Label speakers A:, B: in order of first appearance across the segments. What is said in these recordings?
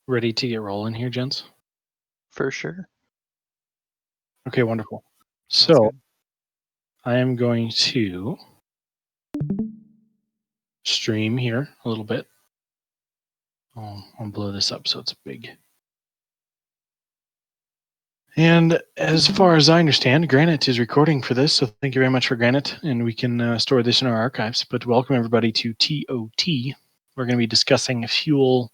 A: Ready to get rolling here, gents?
B: For sure.
A: Okay, wonderful.
B: Sounds
A: So
B: good.
A: I am going to stream here a little bit. I'll blow this up so it's big. And as far as I understand, Granite is recording for this, so thank you very much for Granite, and we can store this in our archives. But welcome everybody to ToT. We're going to be discussing fuel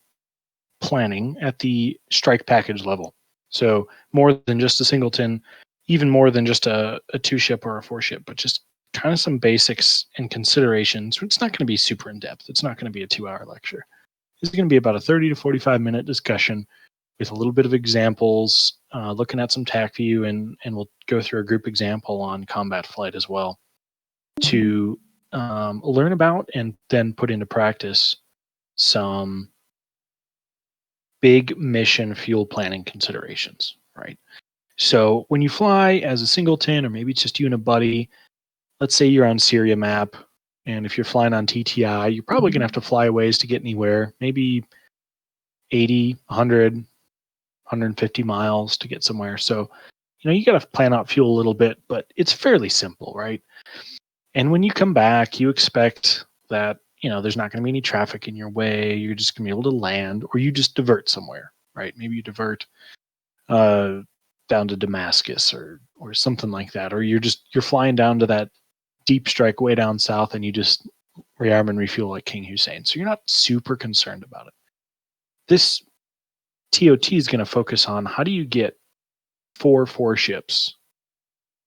A: planning at the strike package level. So more than just a singleton, even more than just a 2-ship or a 4-ship, but just kind of some basics and considerations. It's not going to be super in depth. It's not going to be a 2-hour lecture. This is going to be about a 30 to 45 minute discussion with a little bit of examples, looking at some TAC view, and we'll go through a group example on combat flight as well to learn about and then put into practice some big mission fuel planning considerations, right? So when you fly as a singleton, or maybe it's just you and a buddy, let's say you're on Syria map, and if you're flying on TTI, you're probably going to have to fly a ways to get anywhere, maybe 80, 100, 150 miles to get somewhere. So, you got to plan out fuel a little bit, but it's fairly simple, right? And when you come back, you expect that, there's not going to be any traffic in your way. You're just going to be able to land, or you just divert somewhere, right? Maybe you divert down to Damascus or something like that, or you're flying down to that deep strike way down south, and you just rearm and refuel like King Hussein. So you're not super concerned about it. This TOT is going to focus on how do you get 4 ships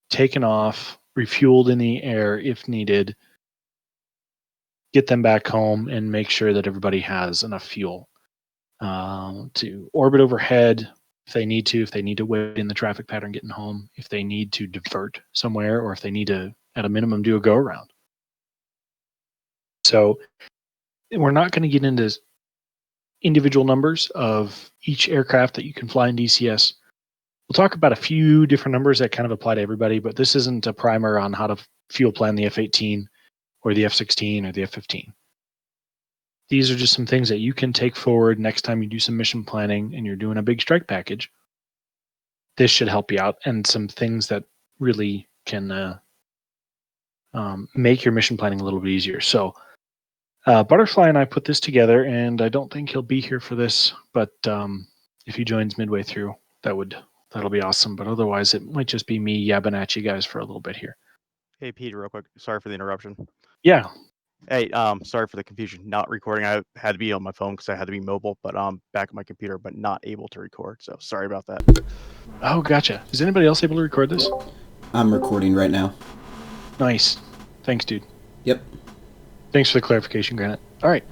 A: taken off, refueled in the air if needed, get them back home, and make sure that everybody has enough fuel to orbit overhead if they need to wait in the traffic pattern getting home, if they need to divert somewhere, or if they need to, at a minimum, do a go around. So we're not going to get into individual numbers of each aircraft that you can fly in DCS. We'll talk about a few different numbers that kind of apply to everybody, but this isn't a primer on how to fuel plan the F-18 or the F-16 or the F-15. These are just some things that you can take forward next time you do some mission planning and you're doing a big strike package. This should help you out, and some things that really can make your mission planning a little bit easier. So Butterfly and I put this together, and I don't think he'll be here for this, but if he joins midway through, that'll be awesome. But otherwise, it might just be me yabbing at you guys for a little bit here.
B: Hey, Peter, real quick. Sorry for the interruption.
A: Yeah.
B: Hey, sorry for the confusion. Not recording. I had to be on my phone because I had to be mobile, but back on my computer, but not able to record. So sorry about that.
A: Oh, gotcha. Is anybody else able to record this?
C: I'm recording right now.
A: Nice. Thanks, dude.
C: Yep.
A: Thanks for the clarification, Granite. All right.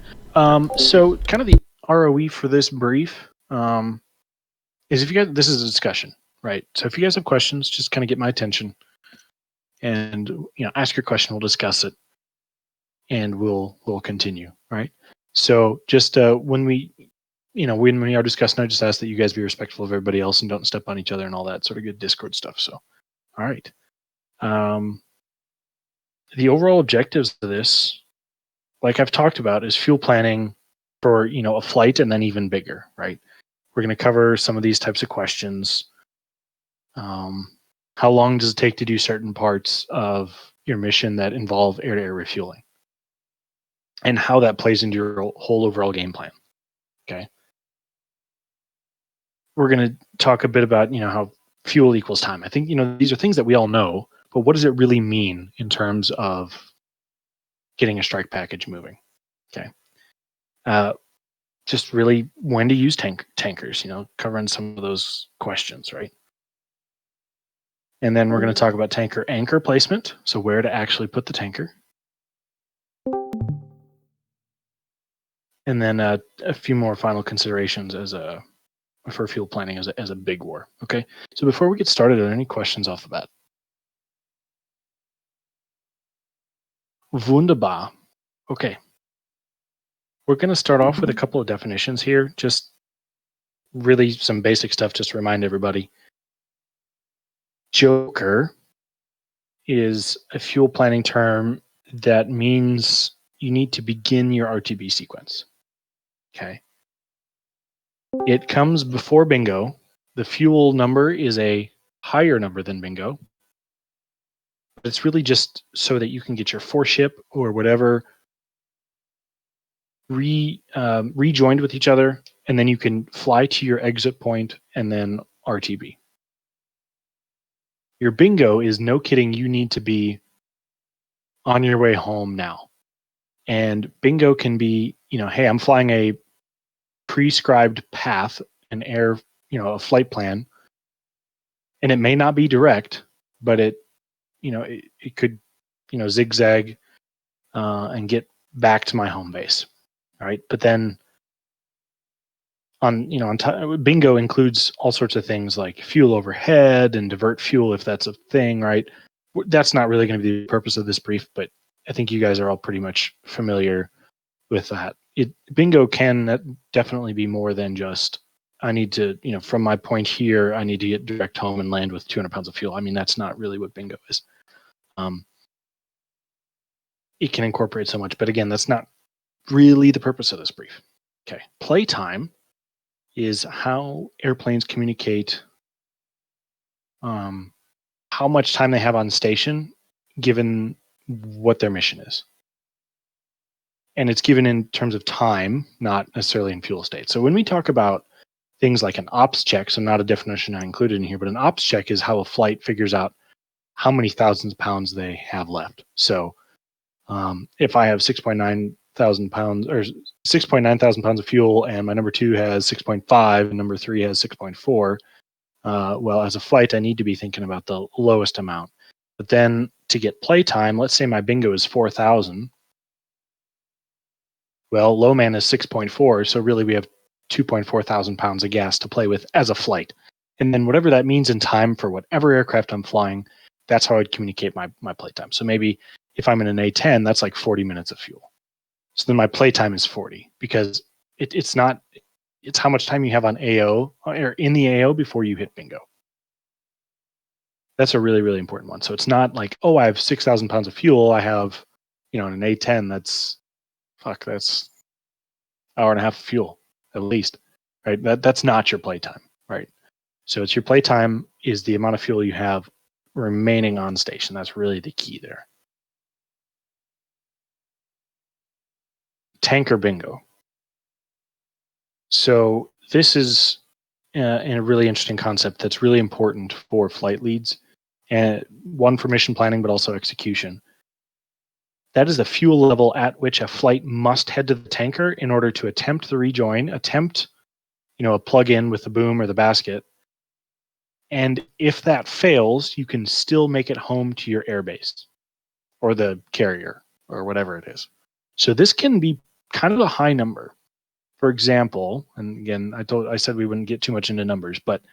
A: So kind of the ROE for this brief is if you guys, this is a discussion, right? So if you guys have questions, just kind of get my attention and, ask your question. We'll discuss it and we'll continue, right? So just when we are discussing, I just ask that you guys be respectful of everybody else and don't step on each other and all that sort of good Discord stuff. So, all right. The overall objectives of this, like I've talked about, is fuel planning for, a flight and then even bigger, right? We're going to cover some of these types of questions. How long does it take to do certain parts of your mission that involve air-to-air refueling? And how that plays into your whole overall game plan, okay? We're going to talk a bit about, how fuel equals time. I think, these are things that we all know, but what does it really mean in terms of getting a strike package moving, okay? Just really when to use tankers, covering some of those questions, right? And then we're going to talk about tanker anchor placement, so where to actually put the tanker. And then a few more final considerations for fuel planning as a big war. Okay, so before we get started, are there any questions off the bat? Wunderbar. Okay, we're going to start off with a couple of definitions here, just really some basic stuff, just to remind everybody. Joker is a fuel planning term that means you need to begin your RTB sequence. Okay. It comes before bingo. The fuel number is a higher number than bingo. But it's really just so that you can get your foreship or whatever rejoined with each other, and then you can fly to your exit point and then RTB. Your bingo is no kidding, you need to be on your way home now. And bingo can be, hey, I'm flying a prescribed path, an air, a flight plan, and it may not be direct, but it could, zigzag and get back to my home base. All right. But then bingo includes all sorts of things like fuel overhead and divert fuel if that's a thing, right? That's not really going to be the purpose of this brief, but I think you guys are all pretty much familiar with that. Bingo can definitely be more than just, I need to, from my point here, I need to get direct home and land with 200 pounds of fuel. I mean, that's not really what bingo is. It can incorporate so much, but again, that's not really the purpose of this brief. Okay, playtime is how airplanes communicate how much time they have on station given what their mission is. And it's given in terms of time, not necessarily in fuel state. So when we talk about things like an ops check, so not a definition I included in here, but an ops check is how a flight figures out how many thousands of pounds they have left. So if I have 6.9 thousand pounds or 6.9 thousand pounds of fuel and my number 2 has 6.5 and number 3 has 6.4, well, as a flight, I need to be thinking about the lowest amount. But then to get playtime, let's say my bingo is 4,000. Well, low man is 6.4, so really we have 2.4 thousand pounds of gas to play with as a flight. And then whatever that means in time for whatever aircraft I'm flying, that's how I'd communicate my playtime. So maybe if I'm in an A10, that's like 40 minutes of fuel. So then my playtime is 40 because it's how much time you have on AO or in the AO before you hit bingo. That's a really, really important one. So it's not like, oh, I have 6,000 pounds of fuel. I have, an A10 that's hour and a half of fuel at least, right? That's not your playtime, right? So it's your playtime is the amount of fuel you have remaining on station. That's really the key there. Tanker bingo. So this is a really interesting concept that's really important for flight leads, and one for mission planning, but also execution. That is the fuel level at which a flight must head to the tanker in order to attempt the rejoin, a plug-in with the boom or the basket. And if that fails, you can still make it home to your airbase or the carrier or whatever it is. So this can be kind of a high number. For example, and again, I said we wouldn't get too much into numbers, but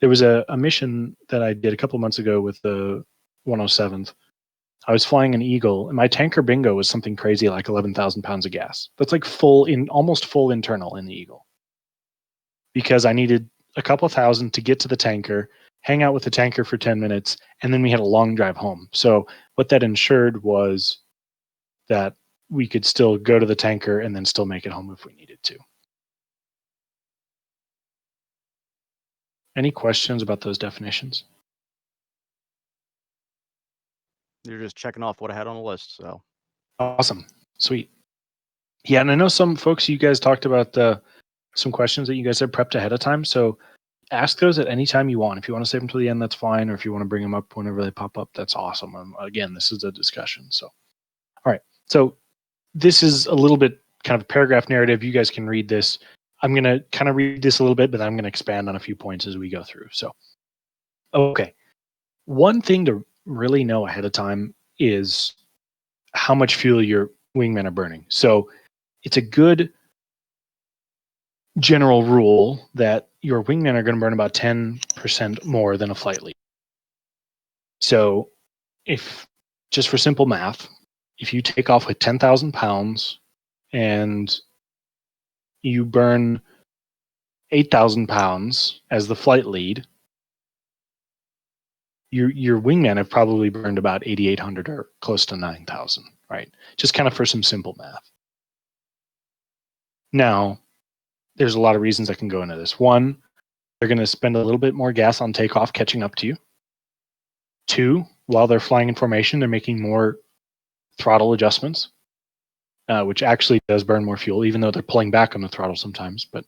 A: there was a mission that I did a couple months ago with the 107th. I was flying an Eagle, and my tanker bingo was something crazy like 11,000 pounds of gas. That's like almost full internal in the Eagle. Because I needed a couple thousand to get to the tanker, hang out with the tanker for 10 minutes, and then we had a long drive home. So what that ensured was that we could still go to the tanker and then still make it home if we needed to. Any questions about those definitions?
B: You're just checking off what I had on the list. So
A: Awesome. Sweet. Yeah, and I know some folks, you guys talked about some questions that you guys had prepped ahead of time. So ask those at any time you want. If you want to save them till the end, that's fine. Or if you want to bring them up whenever they pop up, that's awesome. Again, this is a discussion. So, all right. So this is a little bit kind of a paragraph narrative. You guys can read this. I'm going to kind of read this a little bit, but I'm going to expand on a few points as we go through. So, okay. One thing to really know ahead of time is how much fuel your wingmen are burning. So it's a good general rule that your wingmen are going to burn about 10% more than a flight lead. So if, just for simple math, if you take off with 10,000 pounds and you burn 8,000 pounds as the flight lead, your wingmen have probably burned about 8,800 or close to 9,000, right? Just kind of for some simple math. Now, there's a lot of reasons that can go into this. One, they're going to spend a little bit more gas on takeoff catching up to you. Two, while they're flying in formation, they're making more throttle adjustments, which actually does burn more fuel, even though they're pulling back on the throttle sometimes. But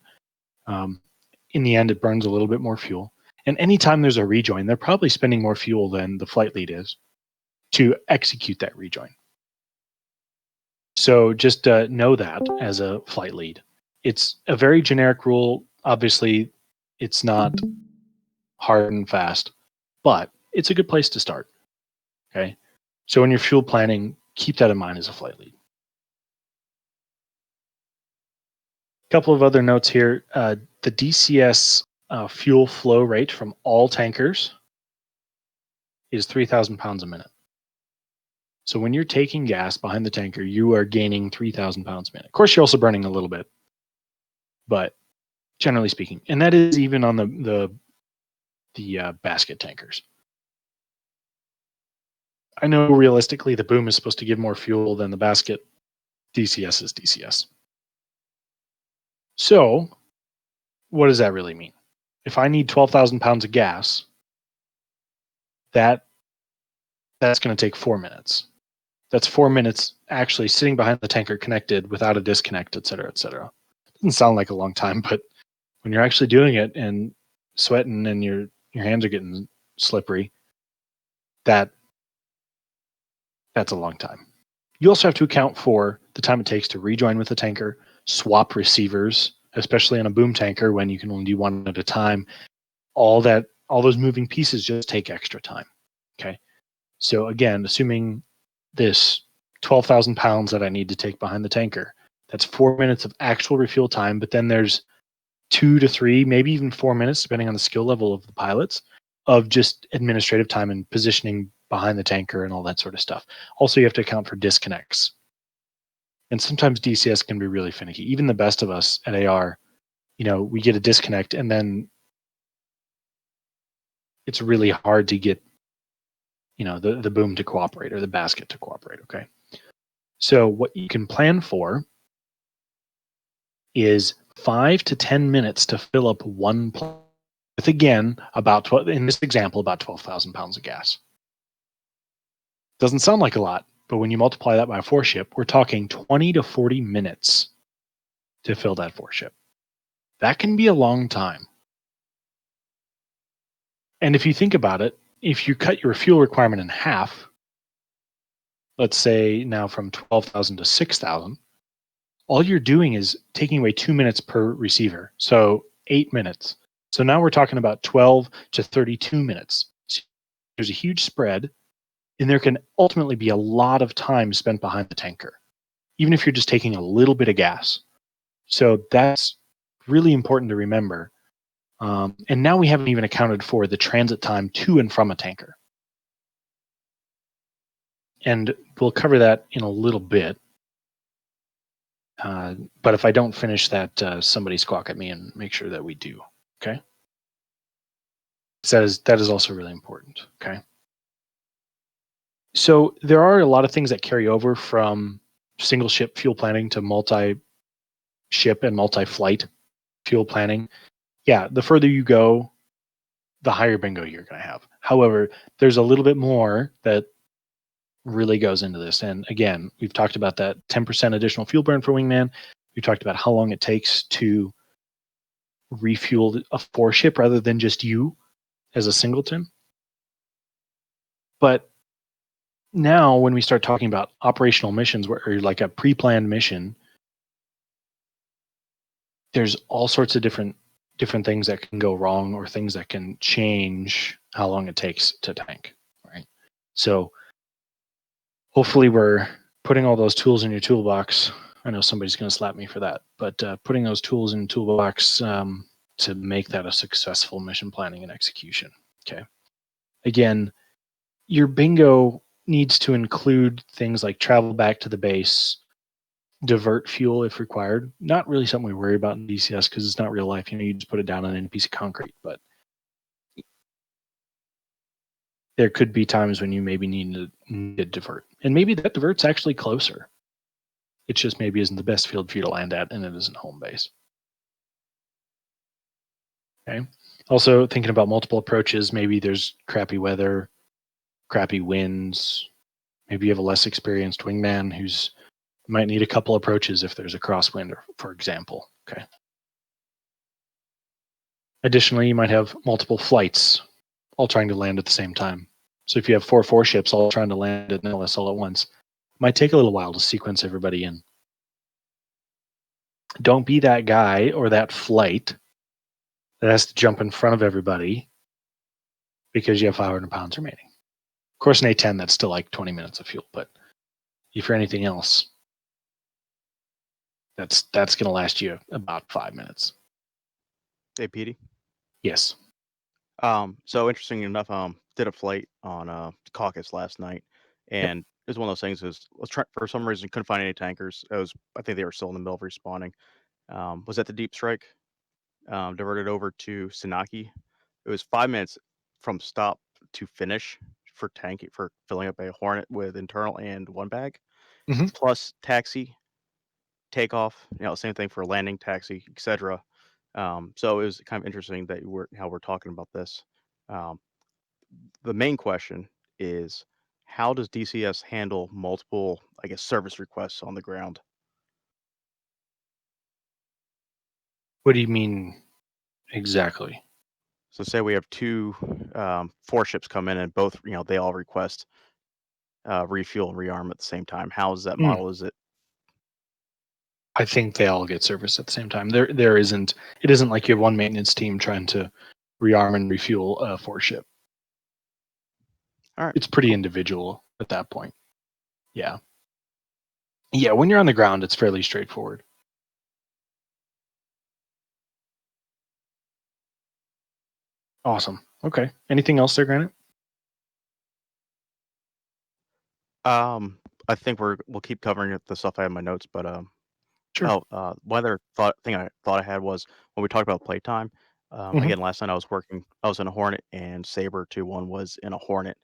A: in the end, it burns a little bit more fuel. And anytime there's a rejoin, they're probably spending more fuel than the flight lead is to execute that rejoin. So just know that as a flight lead. It's a very generic rule. Obviously, it's not hard and fast, but it's a good place to start. Okay. So when you're fuel planning, keep that in mind as a flight lead. A couple of other notes here. The DCS fuel flow rate from all tankers is 3,000 pounds a minute. So when you're taking gas behind the tanker, you are gaining 3,000 pounds a minute. Of course, you're also burning a little bit, but generally speaking, and that is even on the basket tankers. I know realistically the boom is supposed to give more fuel than the basket. DCS is DCS. So what does that really mean? If I need 12,000 pounds of gas, that's going to take 4 minutes. That's 4 minutes actually sitting behind the tanker connected without a disconnect, et cetera, et cetera. Doesn't sound like a long time, but when you're actually doing it and sweating and your hands are getting slippery, that's a long time. You also have to account for the time it takes to rejoin with the tanker, swap receivers, especially on a boom tanker when you can only do one at a time. All those moving pieces just take extra time. Okay. So again, assuming this 12,000 pounds that I need to take behind the tanker, that's 4 minutes of actual refuel time, but then there's 2 to 3, maybe even 4 minutes, depending on the skill level of the pilots, of just administrative time and positioning behind the tanker and all that sort of stuff. Also, you have to account for disconnects. And sometimes DCS can be really finicky. Even the best of us at AR, we get a disconnect and then it's really hard to get, the boom to cooperate or the basket to cooperate, okay? So what you can plan for is 5 to 10 minutes to fill up one plane with, again, in this example, about 12,000 pounds of gas. Doesn't sound like a lot, but when you multiply that by a 4-ship, we're talking 20 to 40 minutes to fill that 4-ship. That can be a long time. And if you think about it, if you cut your fuel requirement in half, let's say now from 12,000 to 6,000, all you're doing is taking away 2 minutes per receiver. So 8 minutes. So now we're talking about 12 to 32 minutes. So there's a huge spread, and there can ultimately be a lot of time spent behind the tanker, even if you're just taking a little bit of gas. So that's really important to remember. And now we haven't even accounted for the transit time to and from a tanker. And we'll cover that in a little bit. But if I don't finish that, somebody squawk at me and make sure that we do. Okay. So that is also really important. Okay. So there are a lot of things that carry over from single ship fuel planning to multi-ship and multi-flight fuel planning. Yeah, the further you go, the higher bingo you're going to have. However, there's a little bit more that really goes into this. And again, we've talked about that 10% additional fuel burn for wingman. We talked about how long it takes to refuel a 4-ship rather than just you as a singleton. But now when we start talking about operational missions or like a pre-planned mission, there's all sorts of different things that can go wrong or things that can change how long it takes to tank, right? So hopefully we're putting all those tools in your toolbox. I know somebody's going to slap me for that, but putting those tools in the toolbox to make that a successful mission planning and execution. Okay. Again, your bingo needs to include things like travel back to the base, divert fuel if required. Not really something we worry about in DCS because it's not real life. You just put it down on any piece of concrete, but there could be times when you maybe need to divert. And maybe that divert's actually closer. It just maybe isn't the best field for you to land at, and it isn't home base. Okay. Also thinking about multiple approaches. Maybe there's crappy weather, crappy winds. Maybe you have a less experienced wingman who's might need a couple approaches if there's a crosswind, for example. Okay. Additionally, you might have multiple flights all trying to land at the same time. So if you have 4 ships all trying to land at Nihilus all at once, it might take a little while to sequence everybody in. Don't be that guy or that flight that has to jump in front of everybody because you have 500 pounds remaining. Of course, in A10, that's still like 20 minutes of fuel, but if you're anything else, that's going to last you about 5 minutes.
B: Hey, Petey.
A: Yes.
B: So interesting enough, did a flight on Caucasus last night, and it was one of those things. Let's try for some reason couldn't find any tankers. I think they were still in the middle of respawning. Was at the deep strike. Diverted over to Sinaki. It was 5 minutes from stop to finish for filling up a Hornet with internal and one bag, plus taxi, takeoff. Same thing for landing, taxi, etc. So it was kind of interesting that how we're talking about this. Um, the main question is, how does DCS handle multiple, I guess, service requests on the ground?
A: What do you mean exactly?
B: So say we have 4 ships come in and both, they all request refuel and rearm at the same time. How is that model? Is it?
A: I think they all get service at the same time. There isn't. It isn't like you have one maintenance team trying to rearm and refuel a 4-ship.
B: All right.
A: It's pretty individual at that point. Yeah. Yeah. When you're on the ground, it's fairly straightforward. Awesome. Okay. Anything else there, Granite?
B: I think we'll keep covering the stuff I have in my notes, but
A: Sure.
B: one other thing I thought I had was when we talked about playtime. Again, last night I was in a Hornet, and Saber 2-1 was in a Hornet,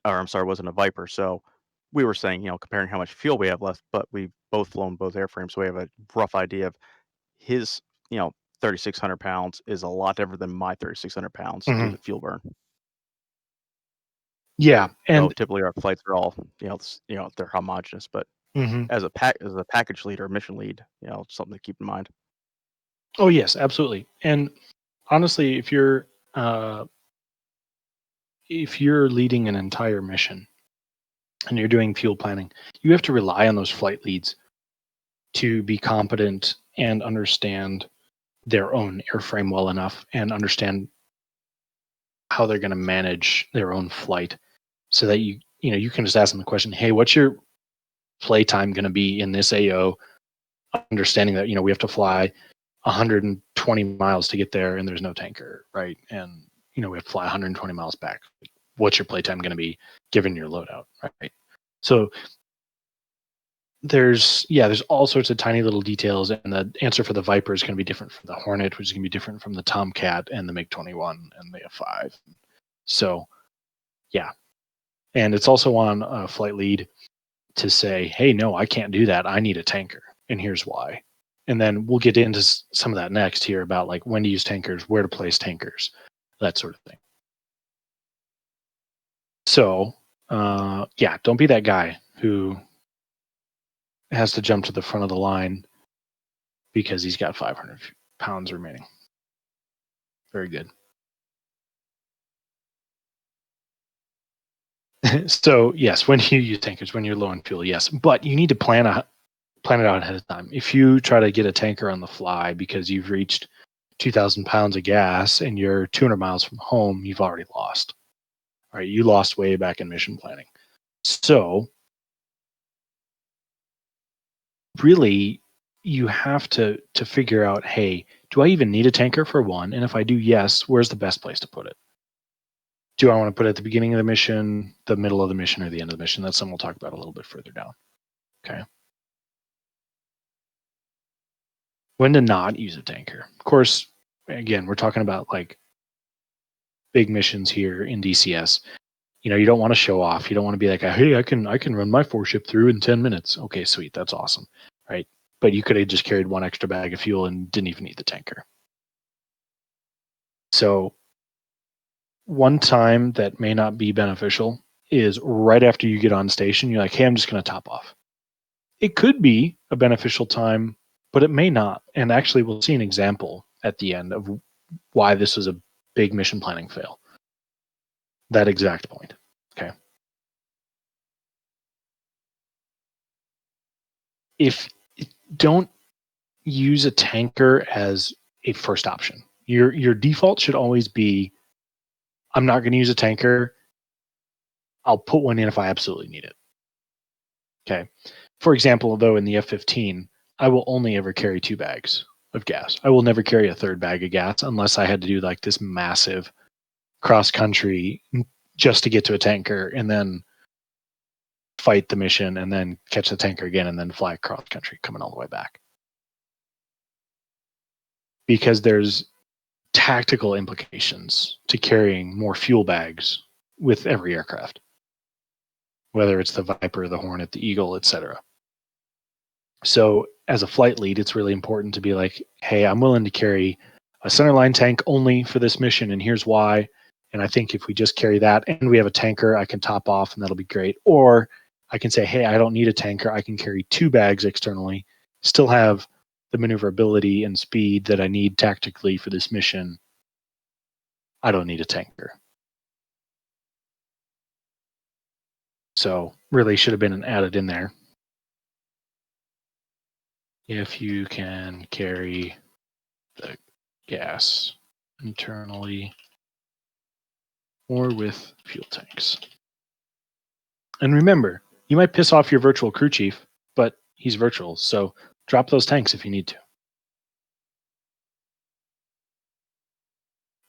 B: or I'm sorry, was in a Viper. So we were saying, comparing how much fuel we have left, but we've both flown both airframes, so we have a rough idea of his, 3,600 pounds is a lot different than my 3,600 pounds due to fuel burn.
A: Yeah, and
B: so typically our flights are all, they're homogenous, but as a package lead or mission lead, something to keep in mind.
A: Oh yes, absolutely. And honestly, if you're leading an entire mission and you're doing fuel planning, you have to rely on those flight leads to be competent and understand their own airframe well enough and understand how they're going to manage their own flight, so that you can just ask them the question, hey, what's your playtime going to be in this AO, understanding that we have to fly 120 miles to get there and there's no tanker, right? And we have to fly 120 miles back. What's your playtime going to be given your loadout, right? So there's all sorts of tiny little details, and the answer for the Viper is going to be different from the Hornet, which is going to be different from the Tomcat and the MiG-21 and the F5. So yeah, and it's also on a flight lead to say, hey, no, I can't do that. I need a tanker, and here's why. And then we'll get into some of that next here about like when to use tankers, where to place tankers, that sort of thing. So don't be that guy who has to jump to the front of the line because he's got 500 pounds remaining. Very good. So yes, when you use tankers, when you're low on fuel, yes, but you need to plan it out ahead of time. If you try to get a tanker on the fly because you've reached 2,000 pounds of gas and you're 200 miles from home, you've already lost. All right, you lost way back in mission planning. So really, you have to figure out, hey, do I even need a tanker for one? And if I do, yes, where's the best place to put it? Do I want to put it at the beginning of the mission, the middle of the mission, or the end of the mission? That's something we'll talk about a little bit further down. Okay. When to not use a tanker. Of course, again, we're talking about like big missions here in DCS. You don't want to show off. You don't want to be like, hey, I can run my 4-ship through in 10 minutes. Okay, sweet. That's awesome. Right. But you could have just carried one extra bag of fuel and didn't even need the tanker. So one time that may not be beneficial is right after you get on station, you're like, hey, I'm just going to top off. It could be a beneficial time, but it may not. And actually, we'll see an example at the end of why this was a big mission planning fail. That exact point. Okay. If don't use a tanker as a first option. Your default should always be, I'm not going to use a tanker. I'll put one in if I absolutely need it. Okay. For example, though, in the F-15, I will only ever carry 2 bags of gas. I will never carry a third bag of gas unless I had to do like this massive cross country just to get to a tanker and then fight the mission and then catch the tanker again and then fly cross country coming all the way back. Because there's tactical implications to carrying more fuel bags with every aircraft, whether it's the Viper, the Hornet, the Eagle, etc. So as a flight lead, it's really important to be like, hey, I'm willing to carry a centerline tank only for this mission, and here's why. And I think if we just carry that and we have a tanker, I can top off and that'll be great. Or I can say, hey, I don't need a tanker. I can carry 2 bags externally, still have the maneuverability and speed that I need tactically for this mission. I don't need a tanker. So really should have been added in there. If you can carry the gas internally or with fuel tanks. And remember, you might piss off your virtual crew chief, but he's virtual, so drop those tanks if you need to.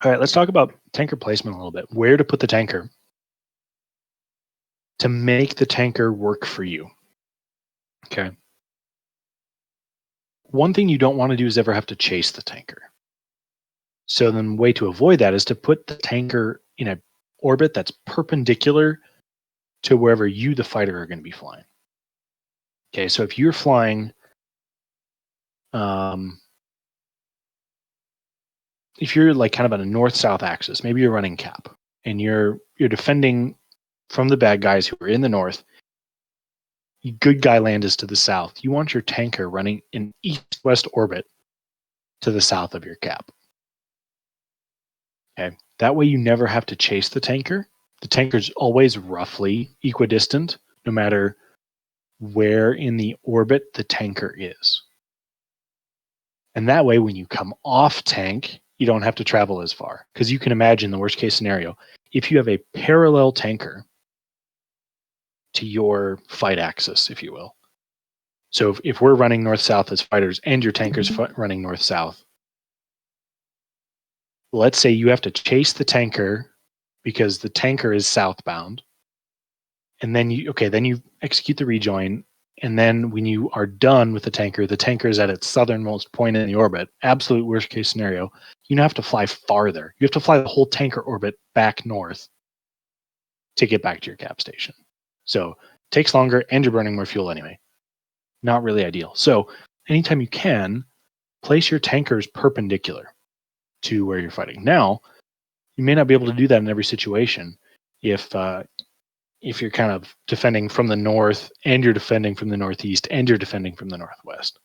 A: All right, let's talk about tanker placement a little bit. Where to put the tanker to make the tanker work for you. Okay. One thing you don't want to do is ever have to chase the tanker. So the way to avoid that is to put the tanker in an orbit that's perpendicular to wherever you, the fighter, are going to be flying. Okay, so if you're flying, if you're like kind of on a north-south axis, maybe you're running cap, and you're defending from the bad guys who are in the north. Good guy land is to the south. You want your tanker running in east-west orbit to the south of your cap. Okay, that way you never have to chase the tanker. The tanker's always roughly equidistant, no matter where in the orbit the tanker is. And that way, when you come off tank, you don't have to travel as far. Because you can imagine the worst case scenario. If you have a parallel tanker to your fight axis, if you will. So if we're running north-south as fighters and your tanker's running north-south, let's say you have to chase the tanker because the tanker is southbound. And then you execute the rejoin. And then when you are done with the tanker is at its southernmost point in the orbit. Absolute worst case scenario. You don't have to fly farther. You have to fly the whole tanker orbit back north to get back to your cap station. So it takes longer and you're burning more fuel anyway. Not really ideal. So anytime you can, place your tankers perpendicular to where you're fighting. Now, you may not be able to do that in every situation. If you're kind of defending from the north and you're defending from the northeast and you're defending from the northwest.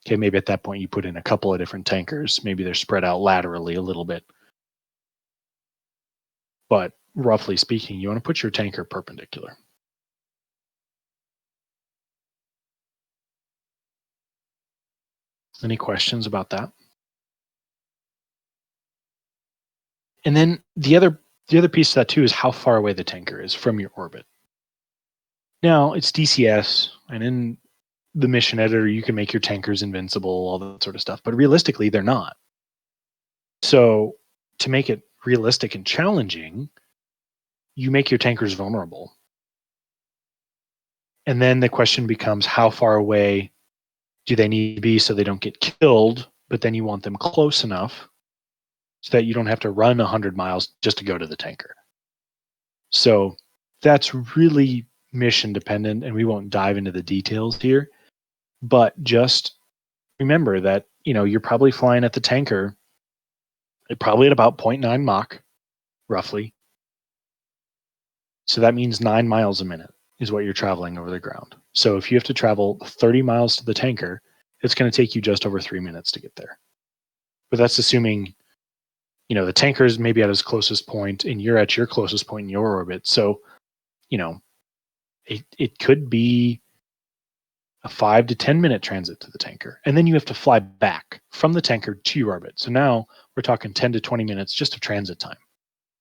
A: Okay, maybe at that point you put in a couple of different tankers. Maybe they're spread out laterally a little bit. But roughly speaking, you want to put your tanker perpendicular. Any questions about that? And then the other piece of that too is how far away the tanker is from your orbit. Now, it's DCS, and in the mission editor, you can make your tankers invincible, all that sort of stuff. But realistically, they're not. So to make it realistic and challenging, you make your tankers vulnerable. And then the question becomes, how far away do they need to be so they don't get killed? But then you want them close enough so that you don't have to run 100 miles just to go to the tanker. So that's really mission dependent, and we won't dive into the details here. But just remember that, you're probably flying at the tanker probably at about 0.9 Mach, roughly. So that means 9 miles a minute is what you're traveling over the ground. So if you have to travel 30 miles to the tanker, it's going to take you just over 3 minutes to get there. But that's assuming, the tanker is maybe at its closest point and you're at your closest point in your orbit. So, it could be a 5 to 10 minute transit to the tanker. And then you have to fly back from the tanker to your orbit. So now we're talking 10 to 20 minutes just of transit time.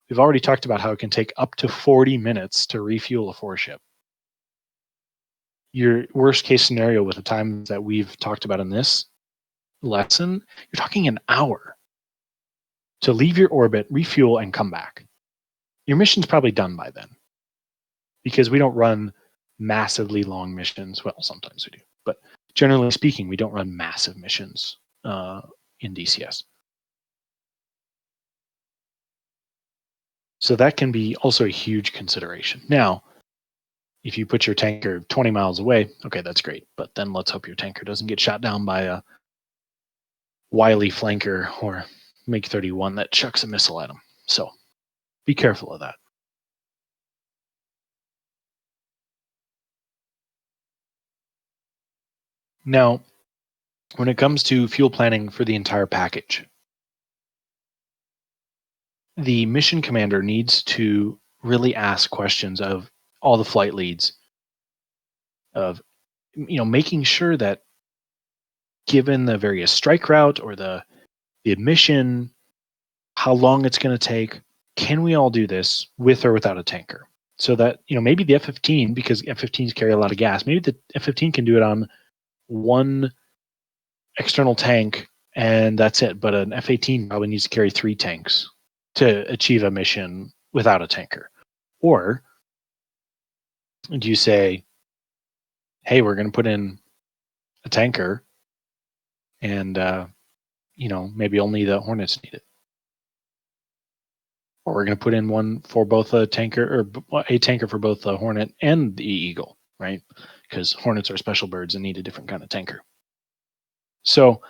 A: We've already talked about how it can take up to 40 minutes to refuel a 4-ship. Your worst case scenario with the times that we've talked about in this lesson, you're talking an hour to leave your orbit, refuel, and come back. Your mission's probably done by then because we don't run massively long missions. Well, sometimes we do, but generally speaking, we don't run massive missions in DCS. So that can be also a huge consideration. Now, if you put your tanker 20 miles away, okay, that's great. But then let's hope your tanker doesn't get shot down by a wily flanker or MiG-31 that chucks a missile at them. So be careful of that. Now, when it comes to fuel planning for the entire package, the mission commander needs to really ask questions of all the flight leads of, making sure that given the various strike route or the mission, how long it's going to take, can we all do this with or without a tanker? So that, maybe the F-15, because F-15s carry a lot of gas, maybe the F-15 can do it on one external tank and that's it. But an F-18 probably needs to carry 3 tanks to achieve a mission without a tanker. Or do you say, hey, we're going to put in a tanker and, maybe only the Hornets need it. Or we're going to put in one for both a tanker for both the Hornet and the Eagle, right? Because Hornets are special birds and need a different kind of tanker. So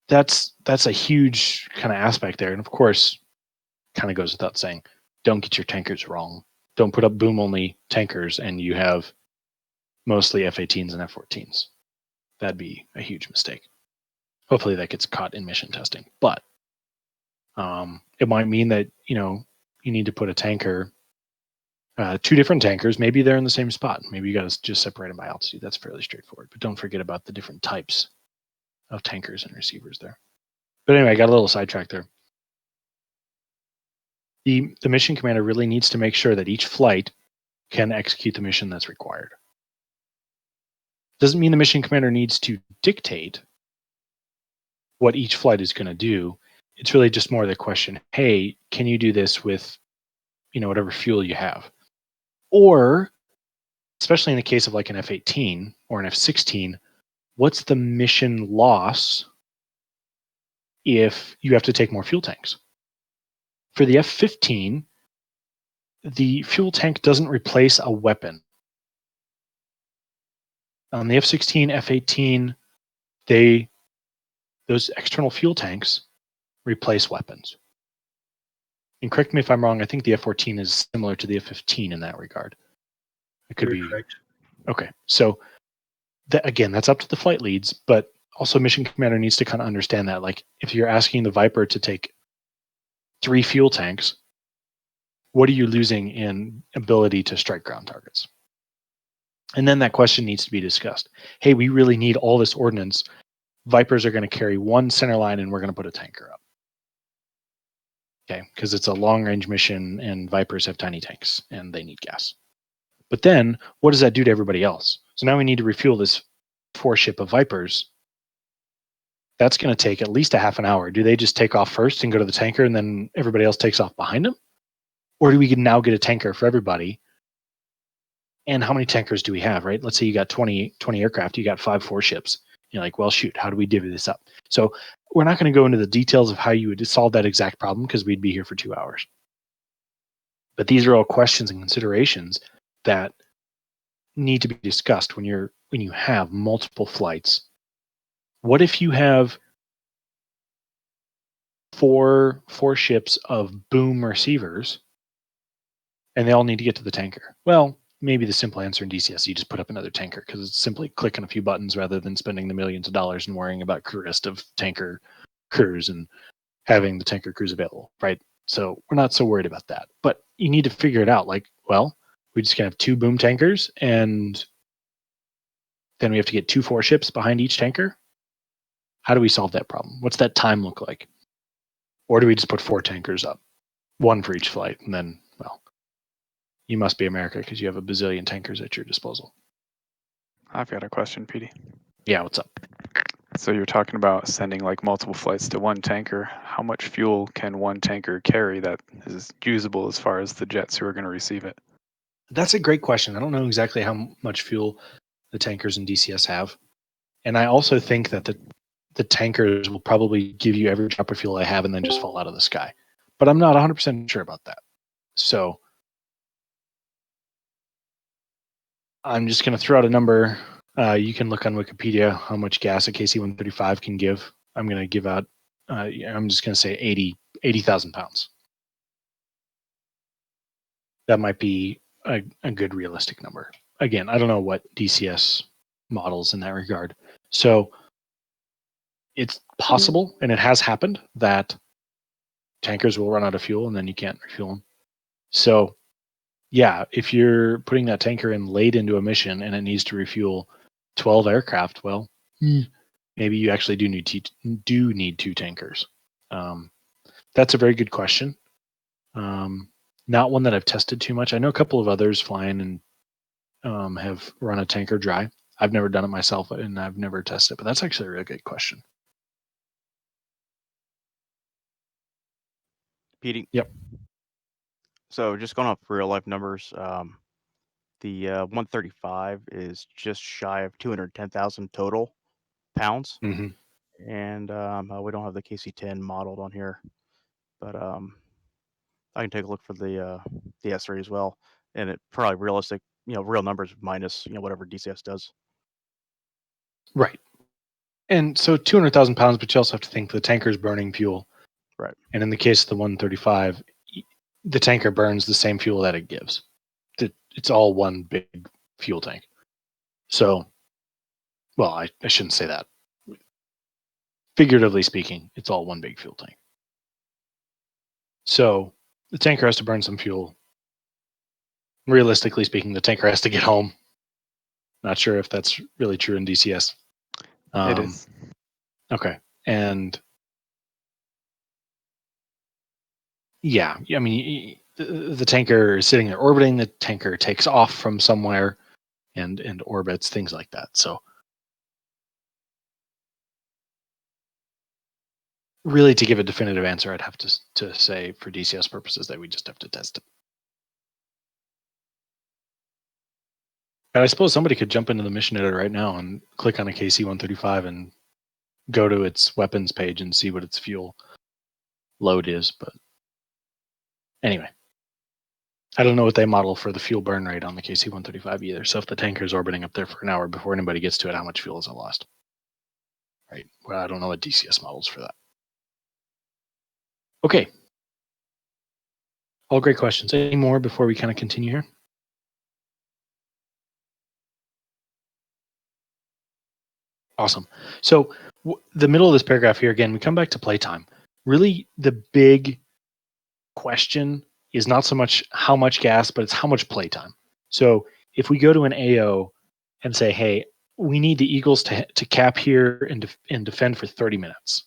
A: that's a huge kind of aspect there. And of course, kind of goes without saying, don't get your tankers wrong. Don't put up boom only tankers and you have mostly F-18s and F-14s. That'd be a huge mistake. Hopefully that gets caught in mission testing. But it might mean that, you need to put a tanker, 2 different tankers. Maybe they're in the same spot. Maybe you got to just separate them by altitude. That's fairly straightforward. But don't forget about the different types of tankers and receivers there. But anyway, I got a little sidetracked there. The mission commander really needs to make sure that each flight can execute the mission that's required. Doesn't mean the mission commander needs to dictate what each flight is going to do. It's really just more the question, hey, can you do this with, whatever fuel you have? Or, especially in the case of like an F-18 or an F-16, what's the mission loss if you have to take more fuel tanks? For the F-15, the fuel tank doesn't replace a weapon. On the F-16, F-18, those external fuel tanks replace weapons. And correct me if I'm wrong, I think the F-14 is similar to the F-15 in that regard. It could be
D: correct.
A: Okay. So that's up to the flight leads, but also mission commander needs to kind of understand that. Like if you're asking the Viper to take 3 fuel tanks, what are you losing in ability to strike ground targets? And then that question needs to be discussed. Hey, we really need all this ordnance. Vipers are going to carry 1 center line and we're going to put a tanker up. Okay, because it's a long range mission and Vipers have tiny tanks and they need gas. But then what does that do to everybody else? So now we need to refuel this 4-ship of Vipers. That's going to take at least a half an hour. Do they just take off first and go to the tanker and then everybody else takes off behind them? Or do we now get a tanker for everybody? And how many tankers do we have, right? Let's say you got 20 aircraft, you got 5 4-ships. You're like, well, shoot, how do we divvy this up? So we're not going to go into the details of how you would solve that exact problem because we'd be here for 2 hours. But these are all questions and considerations that need to be discussed when you have multiple flights. What if you have four ships of boom receivers, and they all need to get to the tanker. Well, maybe the simple answer in DCS, you just put up another tanker because it's simply clicking a few buttons rather than spending the millions of dollars and worrying about crew rest of tanker crews and having the tanker crews available, right? So we're not so worried about that. But you need to figure it out. Like, well, we just gonna have two boom tankers, and then we have to get 2 4 ships behind each tanker. How do we solve that problem? What's that time look like? Or do we just put 4 tankers up, 1 for each flight, and then, well, you must be America because you have a bazillion tankers at your disposal.
D: I've got a question, Petey.
A: Yeah, what's up?
D: So you're talking about sending like multiple flights to one tanker. How much fuel can one tanker carry that is usable as far as the jets who are going to receive it?
A: That's a great question. I don't know exactly how much fuel the tankers in DCS have. And I also think that the tankers will probably give you every drop of fuel I have and then just fall out of the sky. But I'm not 100% sure about that. So I'm just going to throw out a number. You can look on Wikipedia how much gas a KC-135 can give. I'm going to give out, I'm just going to say 80,000 pounds. That might be a good realistic number. Again, I don't know what DCS models in that regard. So it's possible, and it has happened, that tankers will run out of fuel and then you can't refuel them. So yeah, if you're putting that tanker in late into a mission and it needs to refuel 12 aircraft, well, maybe you actually do need 2 tankers. That's a very good question. Not one that I've tested too much. I know a couple of others flying and have run a tanker dry. I've never done it myself, and I've never tested it, but that's actually a really good question.
B: Petey.
A: Yep.
B: So just going off real life numbers, the 135 is just shy of 210,000 total pounds,
A: Mm-hmm.
B: and we don't have the KC-10 modeled on here, but I can take a look for the S3 as well, and it probably realistic, real numbers minus whatever DCS does.
A: Right. And so 200,000 pounds, but you also have to think the tanker's burning fuel.
B: Right.
A: And in the case of the 135, the tanker burns the same fuel that it gives. It's all one big fuel tank. So, well, I shouldn't say that. Figuratively speaking, it's all one big fuel tank. So the tanker has to burn some fuel. Realistically speaking, the tanker has to get home. Not sure if that's really true in DCS.
D: It is.
A: Okay. And yeah, I mean, the tanker is sitting there orbiting. The tanker takes off from somewhere and orbits, things like that. So really, to give a definitive answer, I'd have to say for DCS purposes that we just have to test it. And I suppose somebody could jump into the mission editor right now and click on a KC-135 and go to its weapons page and see what its fuel load is. But anyway, I don't know what they model for the fuel burn rate on the KC-135 either. So if the tanker is orbiting up there for an hour before anybody gets to it, how much fuel is it lost? Right. Well, I don't know what DCS models for that. Okay. All great questions. Any more before we kind of continue here? Awesome. So the middle of this paragraph here, again, we come back to playtime. Really, the big question is not so much how much gas, but it's how much playtime. So if we go to an AO and say, hey, we need the Eagles to cap here and defend for 30 minutes.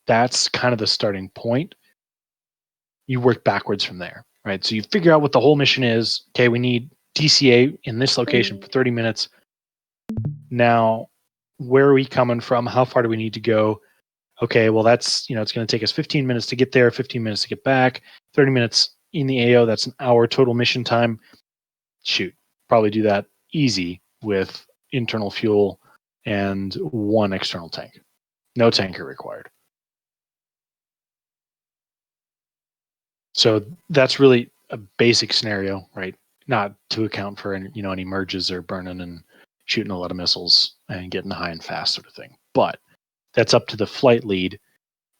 A: That's kind of the starting point. You work backwards from there, right? So you figure out what the whole mission is. Okay, we need DCA in this location for 30 minutes. Now, where are we coming from? How far do we need to go? Okay, well, that's, it's going to take us 15 minutes to get there, 15 minutes to get back, 30 minutes in the AO. That's an hour total mission time. Shoot, probably do that easy with internal fuel and 1 external tank. No tanker required. So that's really a basic scenario, right? Not to account for any merges or burning and shooting a lot of missiles and getting high and fast sort of thing. But that's up to the flight lead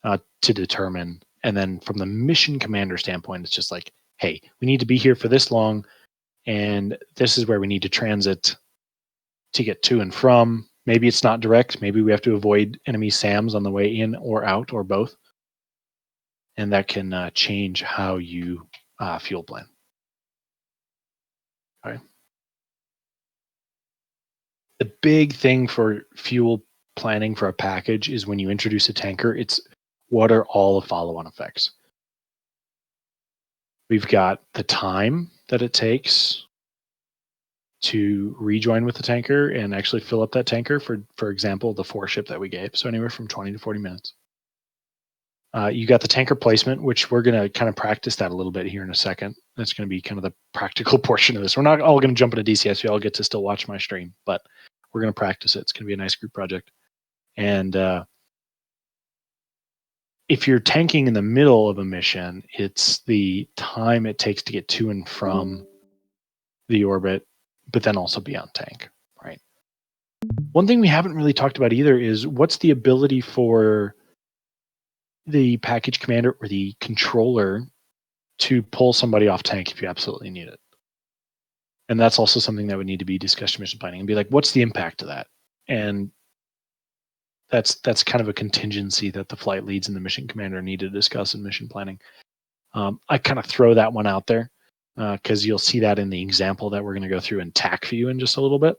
A: to determine. And then from the mission commander standpoint, it's just like, hey, we need to be here for this long, and this is where we need to transit to get to and from. Maybe it's not direct. Maybe we have to avoid enemy SAMs on the way in or out, or both. And that can change how you fuel plan. Okay. The big thing for fuel planning for a package is when you introduce a tanker, it's what are all the follow-on effects? We've got the time that it takes to rejoin with the tanker and actually fill up that tanker, for example, the 4-ship that we gave. So anywhere from 20 to 40 minutes. You got the tanker placement, which we're going to kind of practice that a little bit here in a second. That's going to be kind of the practical portion of this. We're not all going to jump into DCS. You all get to still watch my stream, but we're going to practice it. It's going to be a nice group project. And if you're tanking in the middle of a mission, it's the time it takes to get to and from the orbit, but then also be on tank, right? One thing we haven't really talked about either is what's the ability for the package commander or the controller to pull somebody off tank if you absolutely need it. And that's also something that would need to be discussed in mission planning and be like, what's the impact of that? And that's kind of a contingency that the flight leads and the mission commander need to discuss in mission planning. I kind of throw that one out there because you'll see that in the example that we're going to go through in TAC view in just a little bit.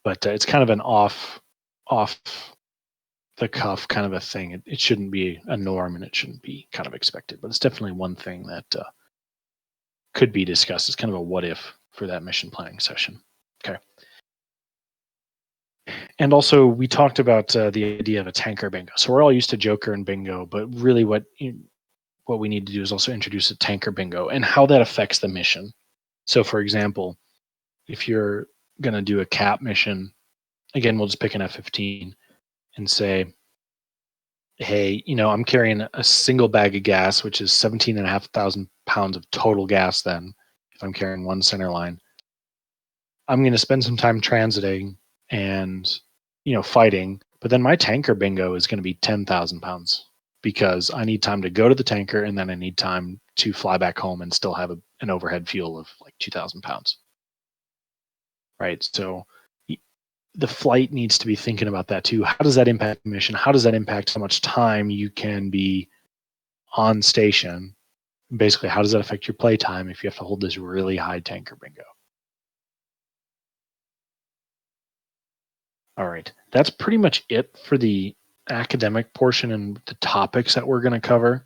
A: But it's kind of an off the cuff kind of a thing. It shouldn't be a norm and it shouldn't be kind of expected, but it's definitely one thing that could be discussed. It's kind of a what if for that mission planning session. Okay. And also we talked about the idea of a tanker bingo. So we're all used to Joker and bingo, but really what we need to do is also introduce a tanker bingo and how that affects the mission. So for example, if you're going to do a cap mission, again, we'll just pick an F-15 and say, hey, I'm carrying a single bag of gas, which is 17,500 pounds of total gas then, if I'm carrying one center line. I'm going to spend some time transiting and, fighting, but then my tanker bingo is going to be 10,000 pounds because I need time to go to the tanker and then I need time to fly back home and still have an overhead fuel of like 2,000 pounds. Right. So the flight needs to be thinking about that too. How does that impact the mission? How does that impact how much time you can be on station? Basically, how does that affect your play time if you have to hold this really high tanker bingo? All right. That's pretty much it for the academic portion and the topics that we're going to cover.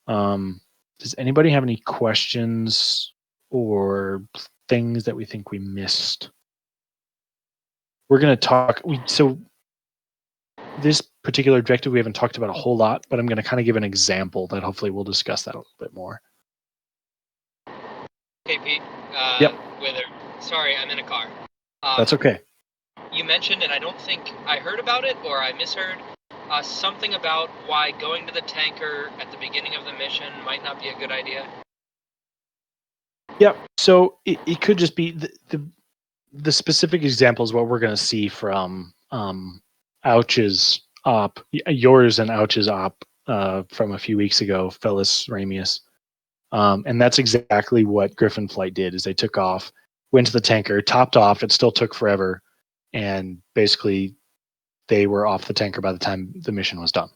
A: Does anybody have any questions or things that we think we missed? We're going to talk. So this particular objective we haven't talked about a whole lot, but I'm going to kind of give an example that hopefully we'll discuss that a little bit more.
E: Hey, Pete.
A: Yep.
E: Sorry, I'm in a car.
A: That's okay.
E: You mentioned, and I don't think I heard about it or I misheard, something about why going to the tanker at the beginning of the mission might not be a good idea.
A: Yep. So it could just be the specific example is what we're going to see from Ouch's op, yours and Ouch's op from a few weeks ago, Phyllis Ramius. And that's exactly what Griffin Flight did is they took off, went to the tanker, topped off. It still took forever. And basically they were off the tanker by the time the mission was done.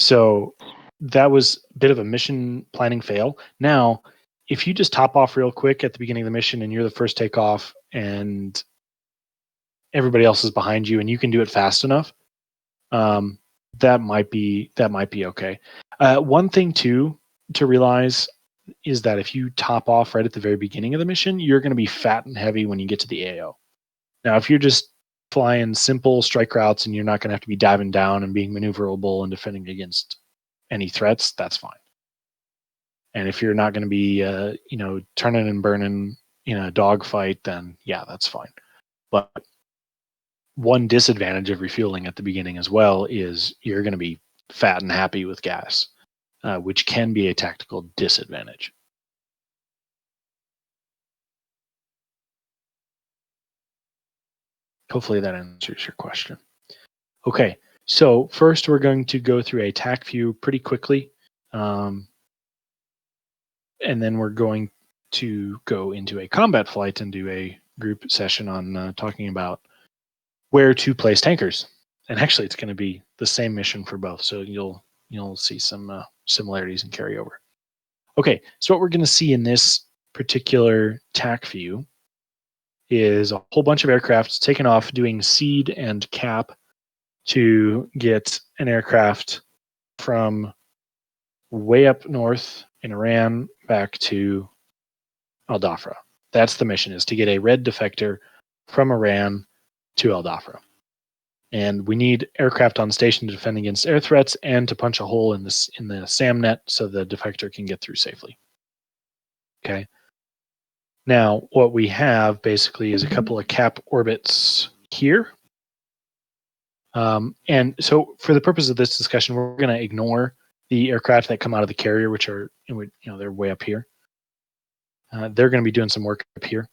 A: So that was a bit of a mission planning fail. Now, if you just top off real quick at the beginning of the mission and you're the first takeoff and everybody else is behind you and you can do it fast enough, that might be okay. One thing too to realize is that if you top off right at the very beginning of the mission, you're going to be fat and heavy when you get to the AO. Now, if you're just flying simple strike routes and you're not going to have to be diving down and being maneuverable and defending against any threats, that's fine. And if you're not going to be, turning and burning in a dogfight, then yeah, that's fine. But one disadvantage of refueling at the beginning as well is you're going to be fat and happy with gas, which can be a tactical disadvantage. Hopefully that answers your question. Okay, so first we're going to go through a TAC view pretty quickly, and then we're going to go into a combat flight and do a group session on talking about where to place tankers. And actually, it's going to be the same mission for both, so you'll see some similarities and carryover. Okay, so what we're going to see in this particular TAC view is a whole bunch of aircraft taken off doing seed and cap to get an aircraft from way up north in Iran back to Al Dhafra. That's the mission, is to get a red defector from Iran to Al Dhafra. And we need aircraft on station to defend against air threats and to punch a hole in the SAM net so the defector can get through safely. Okay. Now, what we have basically is a couple of cap orbits here. And so for the purpose of this discussion, we're going to ignore the aircraft that come out of the carrier, which are, they're way up here. They're going to be doing some work up here.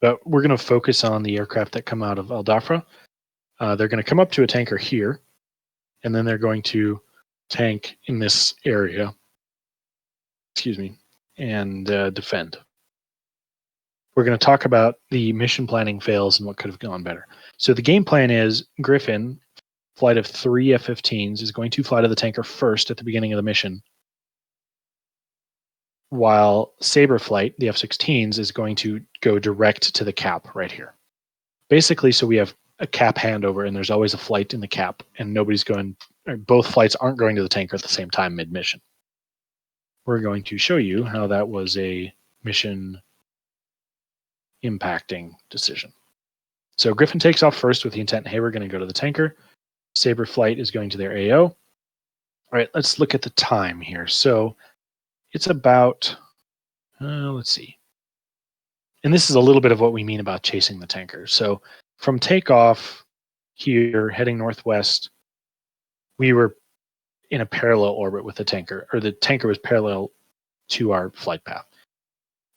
A: But we're going to focus on the aircraft that come out of Al Dhafra. They're going to come up to a tanker here, and then they're going to tank in this area, and defend. We're going to talk about the mission planning fails and what could have gone better. So the game plan is Griffin, flight of 3 F-15s, is going to fly to the tanker first at the beginning of the mission, while Sabre flight, the F-16s, is going to go direct to the cap right here. Basically, so we have a cap handover, and there's always a flight in the cap, and both flights aren't going to the tanker at the same time mid-mission. We're going to show you how that was a mission impacting decision. So Griffin takes off first with the intent, hey, we're going to go to the tanker. Sabre flight is going to their AO. All right, let's look at the time here. So it's about, let's see. And this is a little bit of what we mean about chasing the tanker. So from takeoff here, heading northwest, we were in a parallel orbit with the tanker, or the tanker was parallel to our flight path.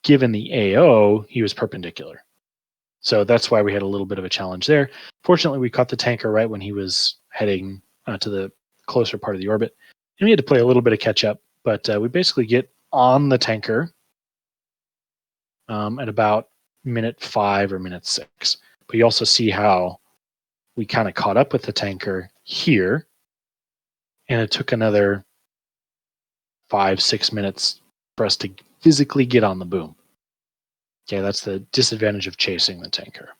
A: Given the AO, he was perpendicular. So that's why we had a little bit of a challenge there. Fortunately, we caught the tanker right when he was heading to the closer part of the orbit. And we had to play a little bit of catch up, but we basically get on the tanker at about minute 5 or minute 6. But you also see how we kind of caught up with the tanker here, and it took another 5-6 minutes for us to physically get on the boom. Okay, that's the disadvantage of chasing the tanker.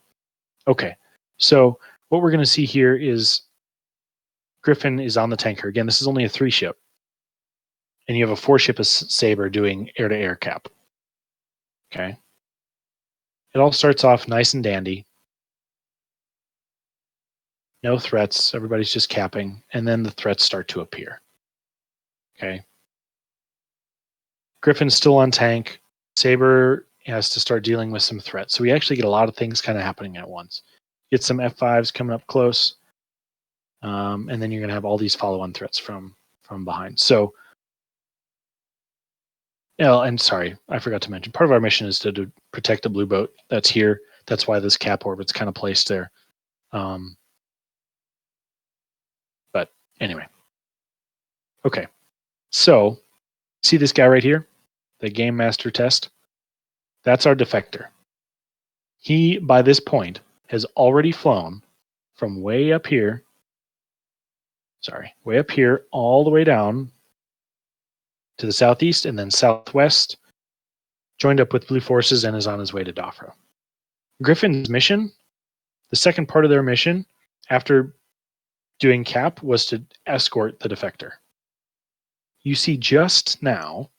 A: Okay, so what we're going to see here is Griffin is on the tanker. Again, this is only a 3-ship. And you have a 4-ship Sabre doing air-to-air cap. Okay. It all starts off nice and dandy. No threats. Everybody's just capping. And then the threats start to appear. Okay. Griffin's still on tank. Sabre has to start dealing with some threats. So we actually get a lot of things kind of happening at once. Get some F5s coming up close. And then you're going to have all these follow-on threats from behind. So, and sorry, I forgot to mention, part of our mission is to protect the blue boat that's here. That's why this cap orbit's kind of placed there. But anyway. Okay. So, see this guy right here? The Game Master test? That's our defector. He, by this point, has already flown from way up here all the way down to the southeast and then southwest, joined up with Blue Forces, and is on his way to Dhafra. Griffin's mission, the second part of their mission, after doing cap, was to escort the defector. You see just now,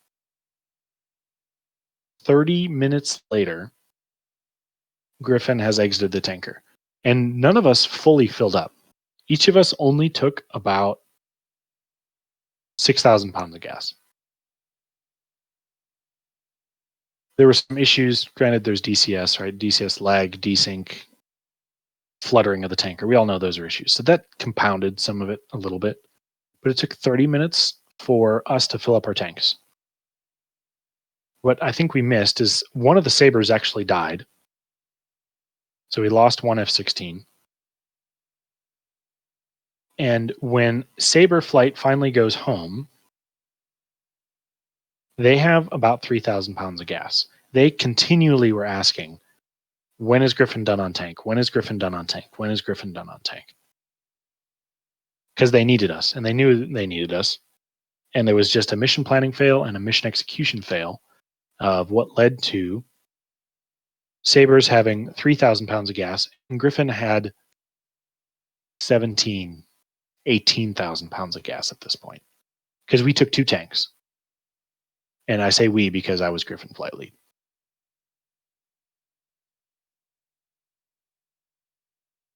A: 30 minutes later, Griffin has exited the tanker. And none of us fully filled up. Each of us only took about 6,000 pounds of gas. There were some issues. Granted, there's DCS, right? DCS lag, desync, fluttering of the tanker. We all know those are issues. So that compounded some of it a little bit. But it took 30 minutes for us to fill up our tanks. What I think we missed is one of the Sabres actually died. So we lost one F-16. And when Sabre Flight finally goes home, they have about 3,000 pounds of gas. They continually were asking, when is Griffin done on tank? When is Griffin done on tank? When is Griffin done on tank? Because they needed us, and they knew they needed us. And there was just a mission planning fail and a mission execution fail of what led to Sabres having 3,000 pounds of gas, and Griffin had 18,000 pounds of gas at this point. Because we took 2 tanks. And I say we because I was Griffin flight lead.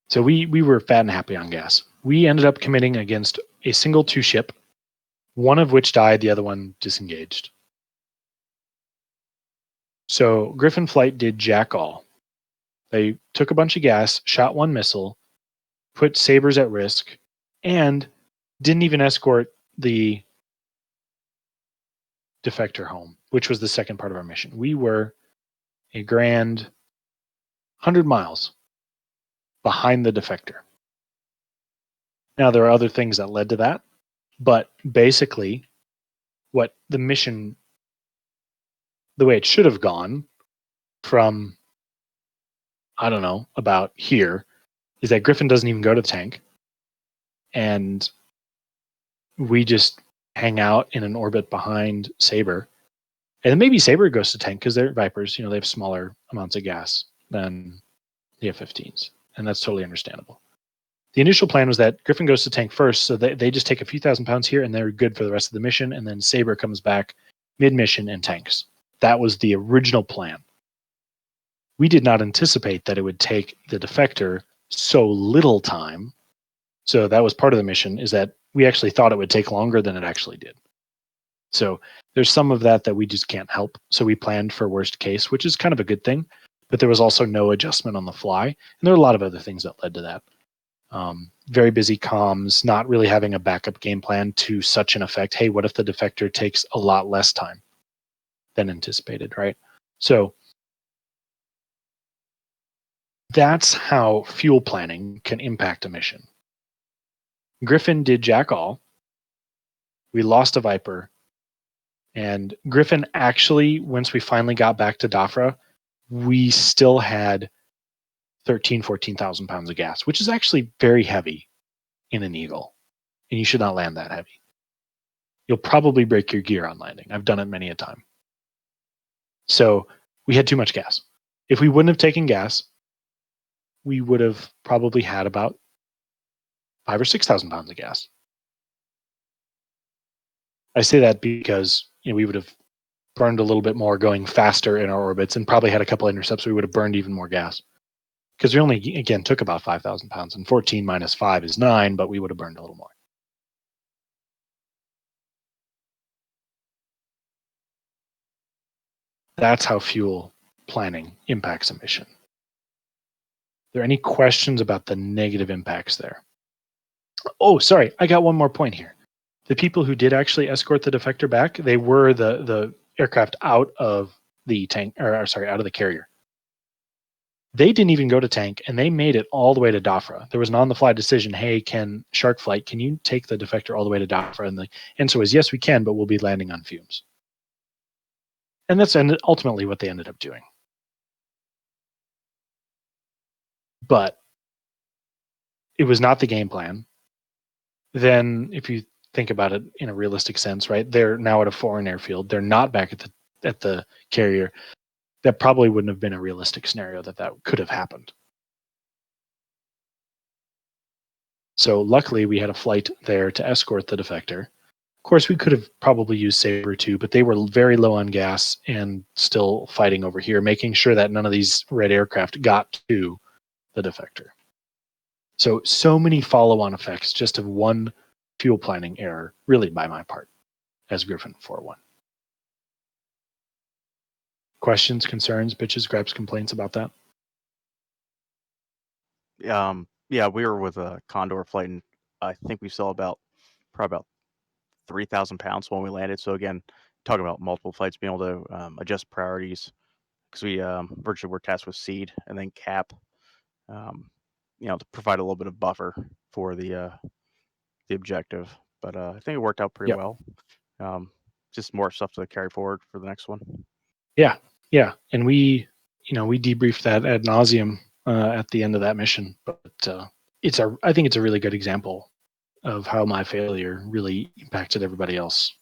A: So we were fat and happy on gas. We ended up committing against a single 2 ship, one of which died, the other one disengaged. So Griffin flight did jack all. They took a bunch of gas, shot 1 missile, put Sabres at risk, and didn't even escort the defector home, which was the second part of our mission. We were a grand 100 miles behind the defector. Now, there are other things that led to that, but basically, what the mission, the way it should have gone from, I don't know, about here, is that Griffin doesn't even go to the tank, and we just hang out in an orbit behind Sabre. And then maybe Sabre goes to tank because they're Vipers, they have smaller amounts of gas than the F-15s, and that's totally understandable. The initial plan was that Griffin goes to tank first, so they just take a few thousand pounds here, and they're good for the rest of the mission, and then Sabre comes back mid-mission and tanks. That was the original plan. We did not anticipate that it would take the defector so little time. So that was part of the mission, is that we actually thought it would take longer than it actually did. So there's some of that we just can't help. So we planned for worst case, which is kind of a good thing. But there was also no adjustment on the fly. And there are a lot of other things that led to that. Very busy comms, not really having a backup game plan to such an effect. Hey, what if the defector takes a lot less time than anticipated, right? So that's how fuel planning can impact a mission. Griffin did jack all. We lost a Viper. And Griffin actually, once we finally got back to Dafra, we still had 14,000 pounds of gas, which is actually very heavy in an Eagle. And you should not land that heavy. You'll probably break your gear on landing. I've done it many a time. So we had too much gas. If we wouldn't have taken gas, we would have probably had about 5,000 or 6,000 pounds of gas. I say that because we would have burned a little bit more going faster in our orbits and probably had a couple intercepts. We would have burned even more gas because we only, again, took about 5,000 pounds, and 14 minus 5 is 9, but we would have burned a little more. That's how fuel planning impacts a mission. Are there any questions about the negative impacts there? Oh, sorry, I got one more point here. The people who did actually escort the defector back, they were the aircraft out of the tank, or sorry, out of the carrier. They didn't even go to tank, and they made it all the way to Dafra. There was an on-the-fly decision, hey, Shark Flight, can you take the defector all the way to Dafra? And the answer was, yes, we can, but we'll be landing on fumes. And that's ultimately what they ended up doing. But it was not the game plan. Then if you think about it in a realistic sense, right, they're now at a foreign airfield. They're not back at the carrier. That probably wouldn't have been a realistic scenario that could have happened. So luckily we had a flight there to escort the defector. Of course, we could have probably used Sabre too, but they were very low on gas and still fighting over here, making sure that none of these red aircraft got to the defector. So many follow-on effects just of one fuel planning error, really by my part, as Griffin 4-1. Questions, concerns, bitches, gripes, complaints about that?
B: Yeah, we were with a Condor flight, and I think we saw probably about 3,000 pounds when we landed. So again, talking about multiple flights, being able to adjust priorities, because we virtually were tasked with seed and then cap, to provide a little bit of buffer for the the objective. But I think it worked out pretty
A: Yep.
B: well. Just more stuff to carry forward for the next one.
A: Yeah, and we debriefed that ad nauseum at the end of that mission. But I think it's a really good example of how my failure really impacted everybody else.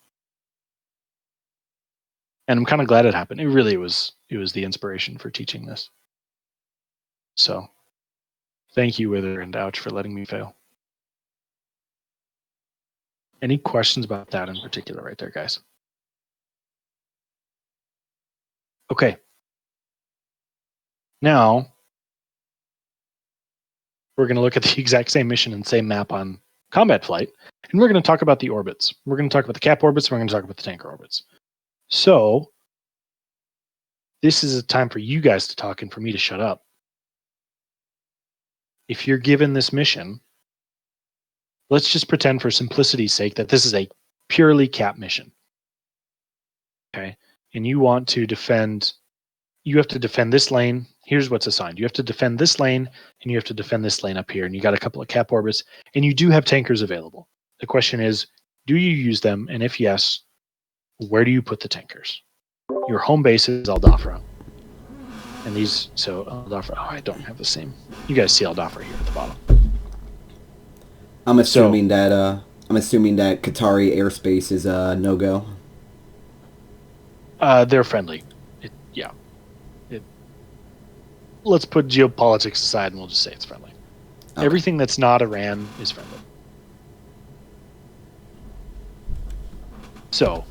A: And I'm kind of glad it happened. It was the inspiration for teaching this. So thank you, Wither and Ouch, for letting me fail. Any questions about that in particular right there, guys? Okay. Now, we're going to look at the exact same mission and same map on combat flight, and we're going to talk about the orbits. We're going to talk about the cap orbits, and we're going to talk about the tanker orbits. So, this is a time for you guys to talk and for me to shut up. If you're given this mission, let's just pretend for simplicity's sake that this is a purely cap mission. Okay? And you want to defend, you have to defend this lane. Here's what's assigned. You have to defend this lane, and you have to defend this lane up here. And you got a couple of cap orbits, and you do have tankers available. The question is, do you use them? And if yes, where do you put the tankers? Your home base is Aldafra. And these, so Aldafra, I don't have the same. You guys see Aldafra here at the bottom.
C: I'm assuming that Qatari airspace is a no-go.
A: They're friendly. Let's put geopolitics aside and we'll just say it's friendly. Okay. Everything that's not Iran is friendly. So,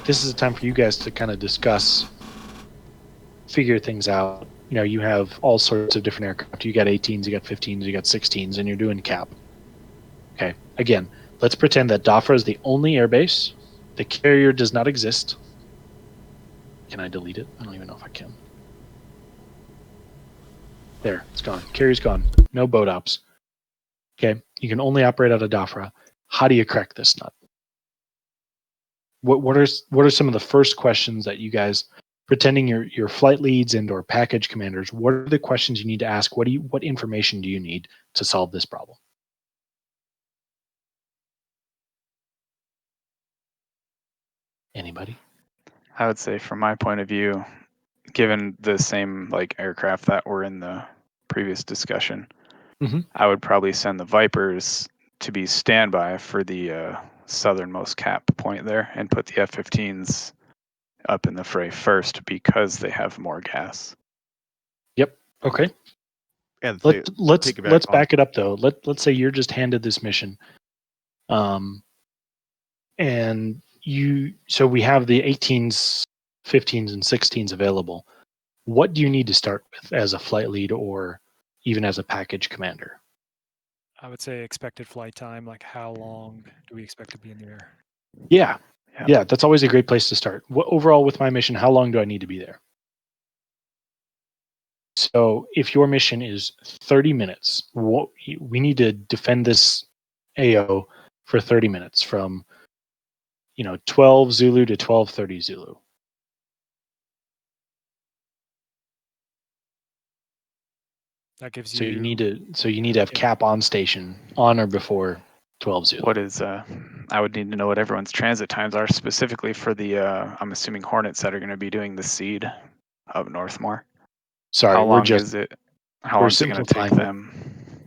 A: this is a time for you guys to kind of discuss, figure things out. You have all sorts of different aircraft. You got 18s, you got 15s, you got 16s, and you're doing cap. Okay, again, let's pretend that Dhafra is the only airbase. The carrier does not exist. Can I delete it? I don't even know if I can. There, it's gone. Carrier's gone. No boat ops. Okay, you can only operate out of Dhafra. How do you crack this nut? What are some of the first questions that you guys, pretending your flight leads and or package commanders, what are the questions you need to ask? What information do you need to solve this problem? Anybody?
D: I would say from my point of view, given the same aircraft that were in the previous discussion, I would probably send the Vipers to be standby for the southernmost cap point there and put the F-15s up in the fray first because they have more gas.
A: Yep. Okay.
B: And
A: let's back it up though. Let's say you're just handed this mission, and so we have the 18s, 15s, and 16s available. What do you need to start with as a flight lead or even as a package commander?
F: I would say expected flight time, like how long do we expect to be in the air?
A: Yeah, that's always a great place to start. Overall with my mission, how long do I need to be there? So if your mission is 30 minutes, we need to defend this AO for 30 minutes from 12 Zulu to 12:30 Zulu.
F: That gives you.
A: So you need to have cap on station on or before 12 Zulu.
D: What is I would need to know what everyone's transit times are specifically for the I'm assuming Hornets that are going to be doing the seed of Northmore.
A: Sorry,
D: how long is it going to take them?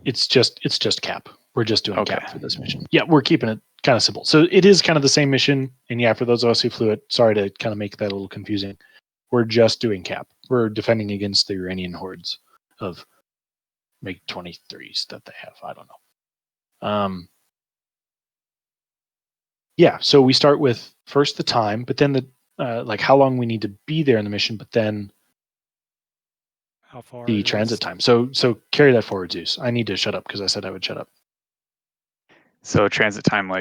A: It's just cap. We're just doing cap for this mission. Yeah, we're keeping it kind of simple. So it is kind of the same mission. And yeah, for those of us who flew it, sorry to kind of make that a little confusing. We're just doing cap. We're defending against the Iranian hordes of MiG-23s that they have. I don't know. Yeah, so we start with first the time, but then the how long we need to be there in the mission, but then
F: how far
A: the transit time. So carry that forward, Zeus. I need to shut up because I said I would shut up.
D: So transit time,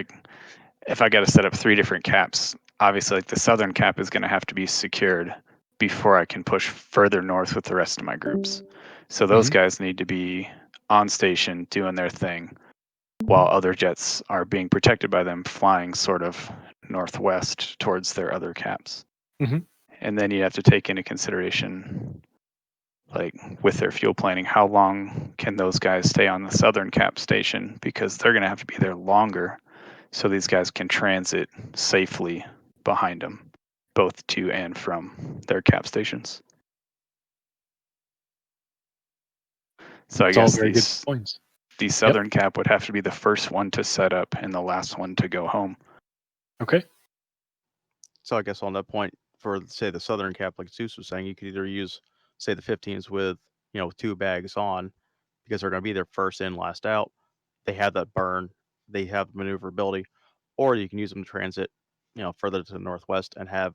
D: if I got to set up 3 different caps, obviously the southern cap is going to have to be secured before I can push further north with the rest of my groups. So those guys need to be on station doing their thing while other jets are being protected by them flying sort of northwest towards their other caps. And then you have to take into consideration, with their fuel planning, how long can those guys stay on the southern cap station, because they're going to have to be there longer so these guys can transit safely behind them, both to and from their cap stations. So I
A: It's all
D: guess
A: very good points.
D: the southern cap would have to be the first one to set up and the last one to go home.
A: Okay.
B: So I guess on that point, for say the southern cap, like Zeus was saying, you could either use say the 15s with 2 bags on, because they're going to be there first in, last out. They have that burn, they have maneuverability, or you can use them to transit, further to the northwest and have,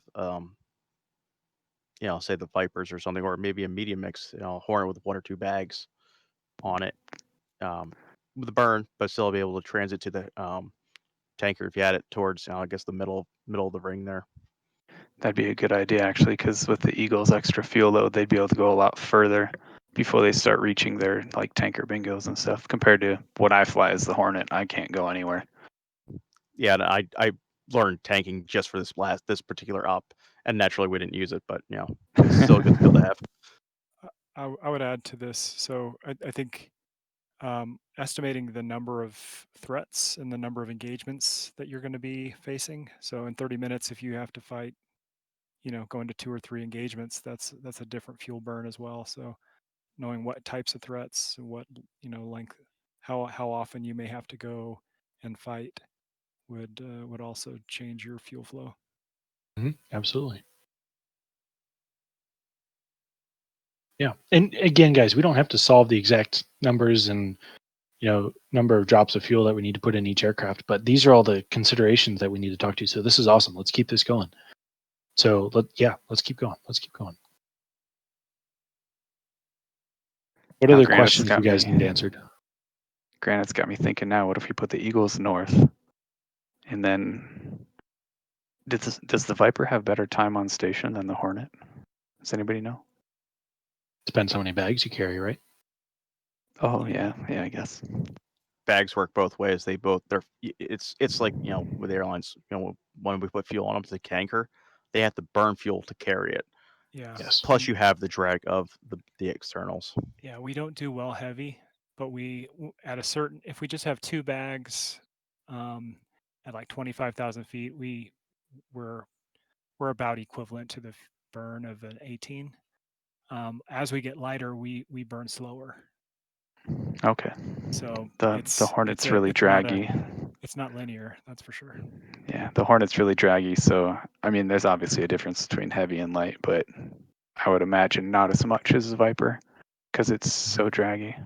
B: say the Vipers or something, or maybe a medium mix, Hornet with 1 or 2 bags on it, with the burn, but still be able to transit to the tanker if you had it towards, I guess the middle of the ring there.
D: That'd be a good idea, actually, because with the Eagles' extra fuel load, they'd be able to go a lot further before they start reaching their like tanker bingos and stuff. Compared to what I fly as the Hornet, I can't go anywhere.
B: Yeah, and I learned tanking just for this particular op, and naturally we didn't use it, but it's still a good skill to have.
F: I would add to this. So I think estimating the number of threats and the number of engagements that you're going to be facing. So in 30 minutes, if you have to fight, go into 2 or 3 engagements, that's a different fuel burn as well. So knowing what types of threats, what length, how often you may have to go and fight would also change your fuel flow.
A: Absolutely. Yeah. And again, guys, we don't have to solve the exact numbers and number of drops of fuel that we need to put in each aircraft, but these are all the considerations that we need to talk to. So this is awesome. Let's keep this going. So let's keep going. Let's keep going. What other questions you guys need answered?
D: Granite's got me thinking now, what if we put the Eagles north? And then does the Viper have better time on station than the Hornet? Does anybody know?
A: Depends how many bags you carry, right?
D: Oh yeah, I guess.
B: Bags work both ways. It's like, with airlines, when we put fuel on them to the tanker, they have to burn fuel to carry it.
F: Yeah.
A: Yes.
B: Plus you have the drag of the externals.
F: Yeah, we don't do well heavy, but if we just have 2 bags at like 25,000 feet, we're about equivalent to the burn of an 18. As we get lighter, we burn slower.
D: Okay.
F: So
D: the Hornet's really draggy.
F: It's not linear, that's for sure.
D: Yeah, the Hornet's really draggy. So I mean, there's obviously a difference between heavy and light, but I would imagine not as much as the Viper because it's so draggy.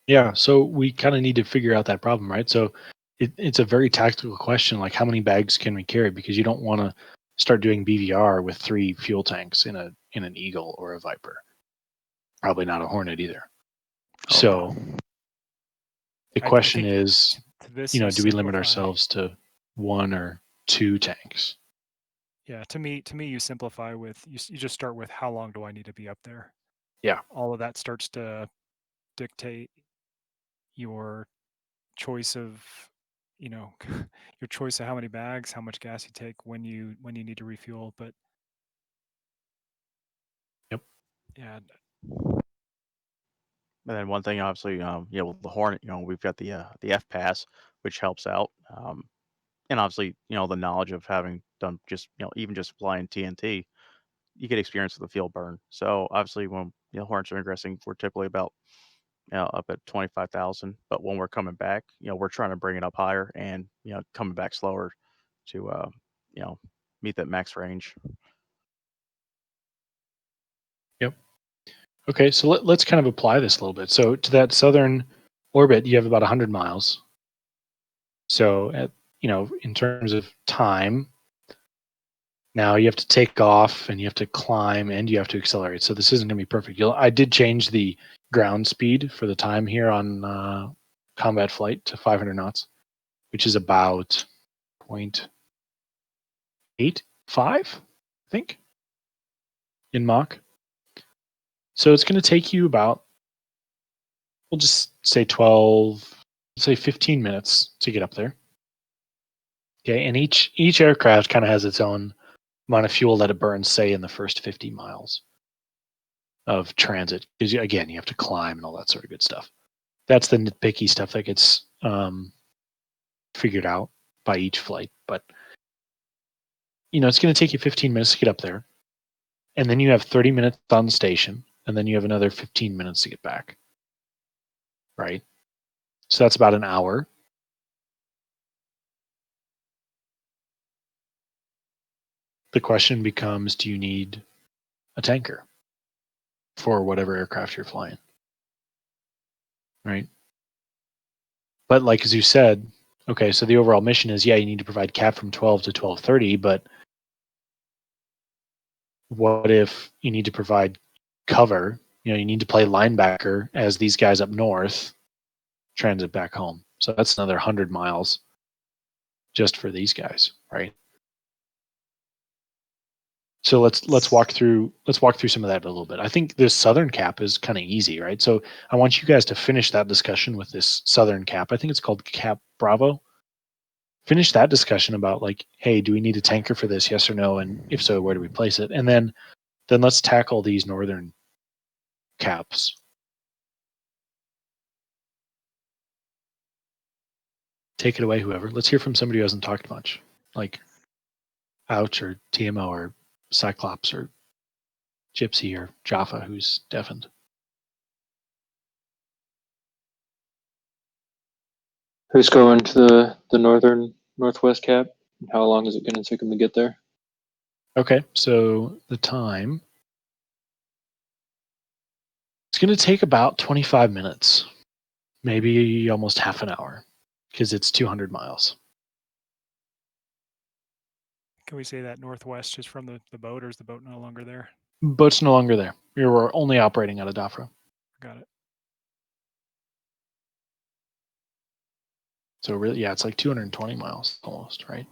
A: Yeah, so we kind of need to figure out that problem, right? So it's a very tactical question, like how many bags can we carry? Because you don't want to start doing BVR with 3 fuel tanks in an Eagle or a Viper. Probably not a Hornet either. So the question is, do we limit ourselves to 1 or 2 tanks?
F: Yeah, to me, you simplify with you just start with how long do I need to be up there?
A: Yeah.
F: All of that starts to dictate your choice of your choice of how many bags, how much gas you take, when you need to refuel. But
A: Yep.
F: Yeah.
B: And then one thing, obviously, with the Hornet, we've got the F pass, which helps out, and obviously, the knowledge of having done just, even just flying TNT, you get experience with the field burn. So obviously, when Hornets are ingressing, we're typically about up at 25,000, but when we're coming back, we're trying to bring it up higher and coming back slower to meet that max range.
A: Yep. Okay, so let's kind of apply this a little bit. So to that southern orbit, you have about 100 miles. So in terms of time, now you have to take off and you have to climb and you have to accelerate. So this isn't going to be perfect. I did change the ground speed for the time here on combat flight to 500 knots, which is about 0.85, I think, in Mach. So it's going to take you about, we'll just say 15 minutes to get up there. Okay, and each aircraft kind of has its own amount of fuel that it burns, say, in the first 50 miles. of transit, because again, you have to climb and all that sort of good stuff. That's the nitpicky stuff that gets figured out by each flight. But it's going to take you 15 minutes to get up there, and then you have 30 minutes on the station, and then you have another 15 minutes to get back. Right? So that's about an hour. The question becomes, do you need a tanker for whatever aircraft you're flying? Right? But like as you said, okay, so the overall mission is, you need to provide cap from 12 to 12:30, but what if you need to provide cover? You need to play linebacker as these guys up north transit back home. So that's another 100 miles just for these guys, right? So let's walk through some of that a little bit. I think this southern cap is kind of easy, right? So I want you guys to finish that discussion with this southern cap. I think it's called Cap Bravo. Finish that discussion about like, hey, do we need a tanker for this? Yes or no? And if so, where do we place it? And then let's tackle these northern caps. Take it away, whoever. Let's hear from somebody who hasn't talked much, like Ouch or TMO or Cyclops or Gypsy or Jaffa, who's deafened.
G: Who's going to the northern northwest cap? How long is it going to take them to get there?
A: Okay, so the time, it's going to take about 25 minutes, maybe almost half an hour, because it's 200 miles.
F: Can we say that northwest is from the boat, or is the boat no longer there?
A: Boat's no longer there. We were only operating out of Dafra.
F: Got it.
A: So really, yeah, it's like 220 miles almost, right?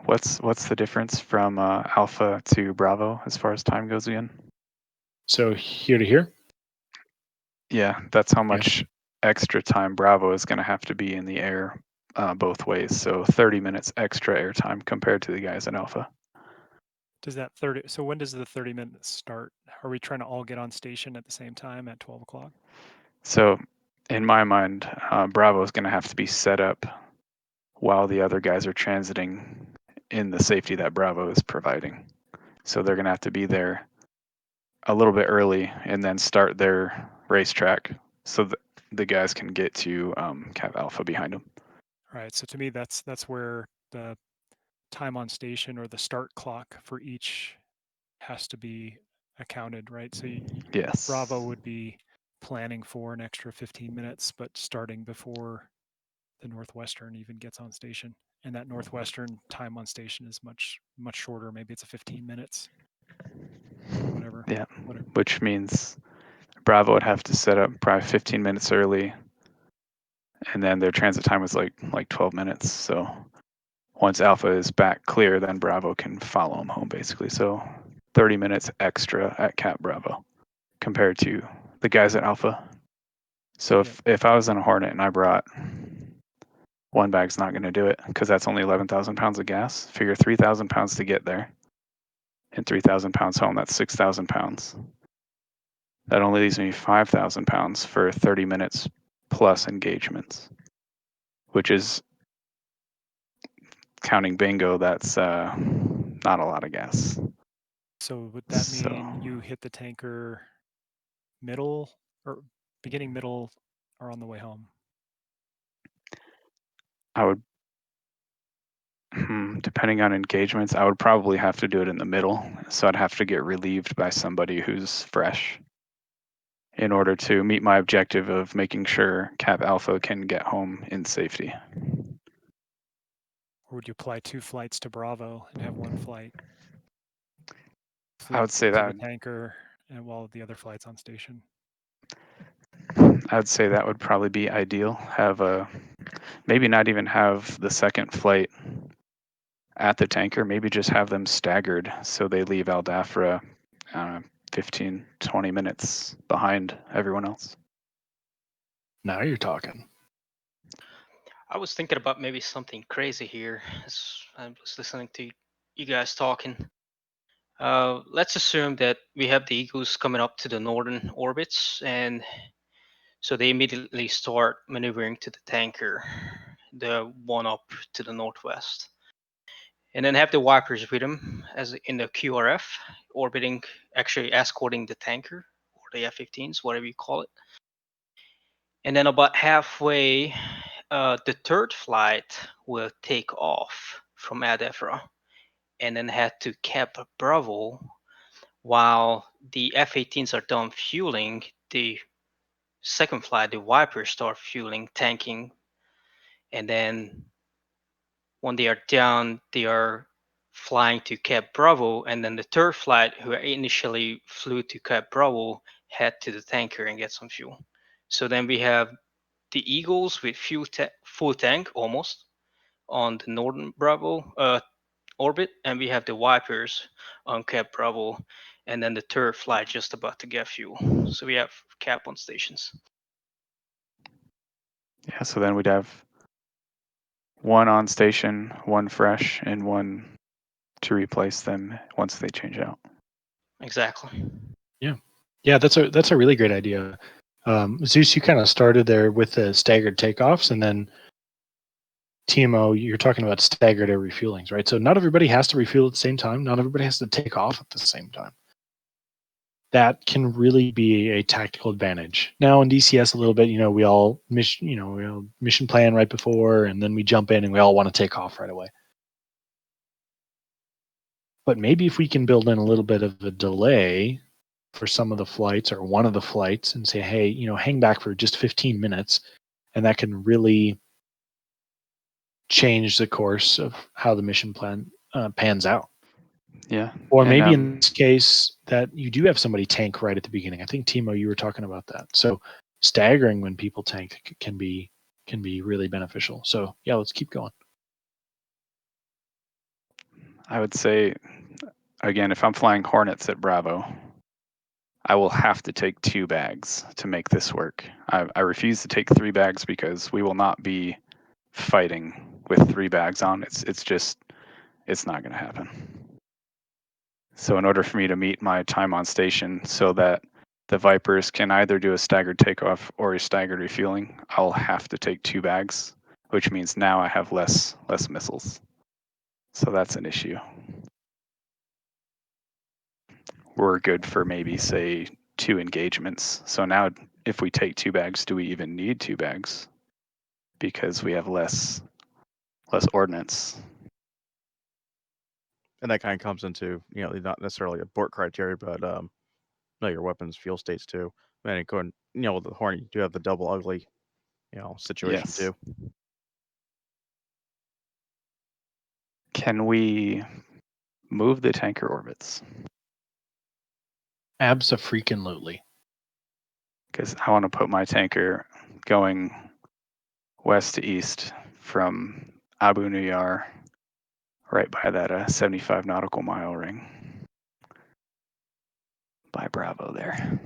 D: What's the difference from Alpha to Bravo as far as time goes again?
A: So here to here?
D: Yeah, that's how much extra time Bravo is going to have to be in the air both ways. So 30 minutes extra air time compared to the guys in Alpha.
F: Does that 30? So when does the 30 minutes start? Are we trying to all get on station at the same time at 12 o'clock?
D: So in my mind, Bravo is going to have to be set up while the other guys are transiting in the safety that Bravo is providing. So they're going to have to be there a little bit early and then start their racetrack so that the guys can get to Cap Alpha behind them.
F: Right. So to me, that's where the time on station or the start clock for each has to be accounted, right? So
D: Yes.
F: Bravo would be planning for an extra 15 minutes, but starting before the Northwestern even gets on station. And that Northwestern time on station is much shorter. Maybe it's a 15 minutes or whatever.
D: Yeah, which means Bravo would have to set up probably 15 minutes early, and then their transit time was like 12 minutes. So once Alpha is back clear, then Bravo can follow them home basically. So 30 minutes extra at Cap Bravo compared to the guys at Alpha. So if I was in a Hornet and I brought one bag's not going to do it because that's only 11,000 pounds of gas. Figure 3,000 pounds to get there and 3,000 pounds home. That's 6,000 pounds. That only leaves me 5,000 pounds for 30 minutes plus engagements, which is counting bingo. That's not a lot of gas.
F: So would that mean you hit the tanker middle or beginning, middle, or on the way home?
D: I would, depending on engagements, I would probably have to do it in the middle. So I'd have to get relieved by somebody who's fresh in order to meet my objective of making sure Cap Alpha can get home in safety.
F: Or would you apply 2 flights to Bravo and have 1 flight?
D: I would say
F: to
D: that
F: the tanker, and while the other flight's on station.
D: I'd say that would probably be ideal. Have maybe not even have the second flight at the tanker. Maybe just have them staggered so they leave Aldafra 15, 20 minutes behind everyone else.
A: Now you're talking.
H: I was thinking about maybe something crazy here as I was listening to you guys talking. Let's assume that we have the Eagles coming up to the northern orbits, and so they immediately start maneuvering to the tanker, the one up to the northwest, and then have the Vipers with them as in the QRF, orbiting, actually escorting the tanker or the F-15s, whatever you call it. And then about halfway, the third flight will take off from Ad Efra and then head to Cap Bravo while the F-18s are done fueling. The second flight, the Vipers start fueling, tanking, and then when they are down, they are flying to Cap Bravo, and then the third flight, who initially flew to Cap Bravo, head to the tanker and get some fuel. So then we have the Eagles with full tank almost on the northern Bravo orbit, and we have the Vipers on Cap Bravo, and then the third flight just about to get fuel. So we have Cap on stations.
D: Yeah, so then we'd have one on station, one fresh, and one to replace them once they change out.
H: Exactly.
A: Yeah, that's a really great idea. Zeus, you kind of started there with the staggered takeoffs, and then TMO, you're talking about staggered air refuelings, right? So not everybody has to refuel at the same time. Not everybody has to take off at the same time. That can really be a tactical advantage. Now in DCS a little bit, we all mission plan right before, and then we jump in and we all want to take off right away. But maybe if we can build in a little bit of a delay for some of the flights or one of the flights and say, hey, hang back for just 15 minutes, and that can really change the course of how the mission plan pans out.
D: Yeah.
A: Or
D: and,
A: maybe in this case that you do have somebody tank right at the beginning. I think Timo, you were talking about that. So staggering when people tank can be really beneficial. So yeah, let's keep going.
D: I would say, again, if I'm flying Hornets at Bravo, I will have to take 2 bags to make this work. I refuse to take 3 bags because we will not be fighting with 3 bags on. It's not going to happen. So in order for me to meet my time on station so that the Vipers can either do a staggered takeoff or a staggered refueling, I'll have to take 2 bags, which means now I have less missiles. So that's an issue. We're good for maybe, say, 2 engagements. So now if we take 2 bags, do we even need 2 bags? Because we have less ordnance.
B: And that kind of comes into, not necessarily a BORT criteria, but your weapons fuel states too. And going, with the Hornet, you do have the double ugly, situation
D: Yes.
B: too.
D: Can we move the tanker orbits?
A: Abso-freaking-lutely.
D: Because I want to put my tanker going west to east from Abu Nuyar, right by that 75 nautical mile ring by Bravo there.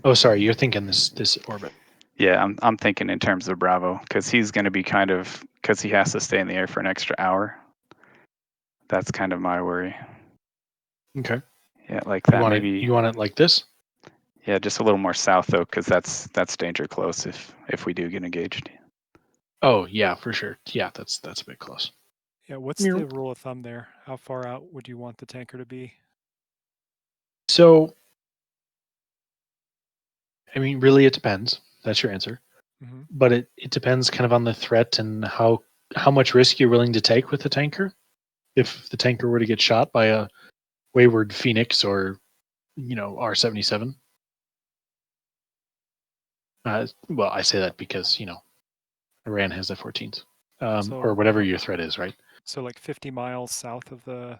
A: Oh, sorry, you're thinking this orbit.
D: Yeah, I'm thinking in terms of Bravo because he's going to be because he has to stay in the air for an extra hour. That's kind of my worry.
A: Okay.
D: Yeah, like that maybe.
A: You want it like this?
D: Yeah, just a little more south though, because that's danger close if we do get engaged.
A: Oh yeah, for sure. Yeah, that's a bit close.
F: Yeah, what's the rule of thumb there? How far out would you want the tanker to be?
A: So, I mean, really, it depends. That's your answer.
F: Mm-hmm.
A: But it depends kind of on the threat and how much risk you're willing to take with the tanker. If the tanker were to get shot by a wayward Phoenix or, R-77. Well, I say that because, Iran has F-14s. Or whatever your threat is, right?
F: So like 50 miles south of the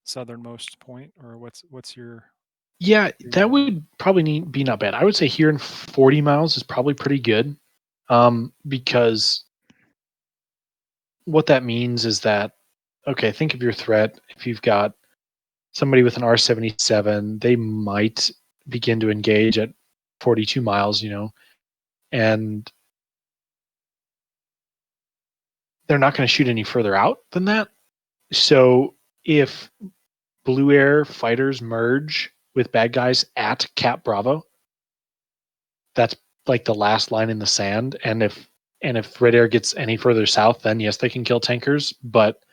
F: southernmost point, or what's your...
A: Yeah, that would probably be not bad. I would say here in 40 miles is probably pretty good, because what that means is that, okay, think of your threat. If you've got somebody with an R-77, they might begin to engage at 42 miles, and they're not going to shoot any further out than that. So if Blue Air fighters merge with bad guys at Cap Bravo, that's like the last line in the sand. And if Red Air gets any further south, then yes, they can kill tankers. But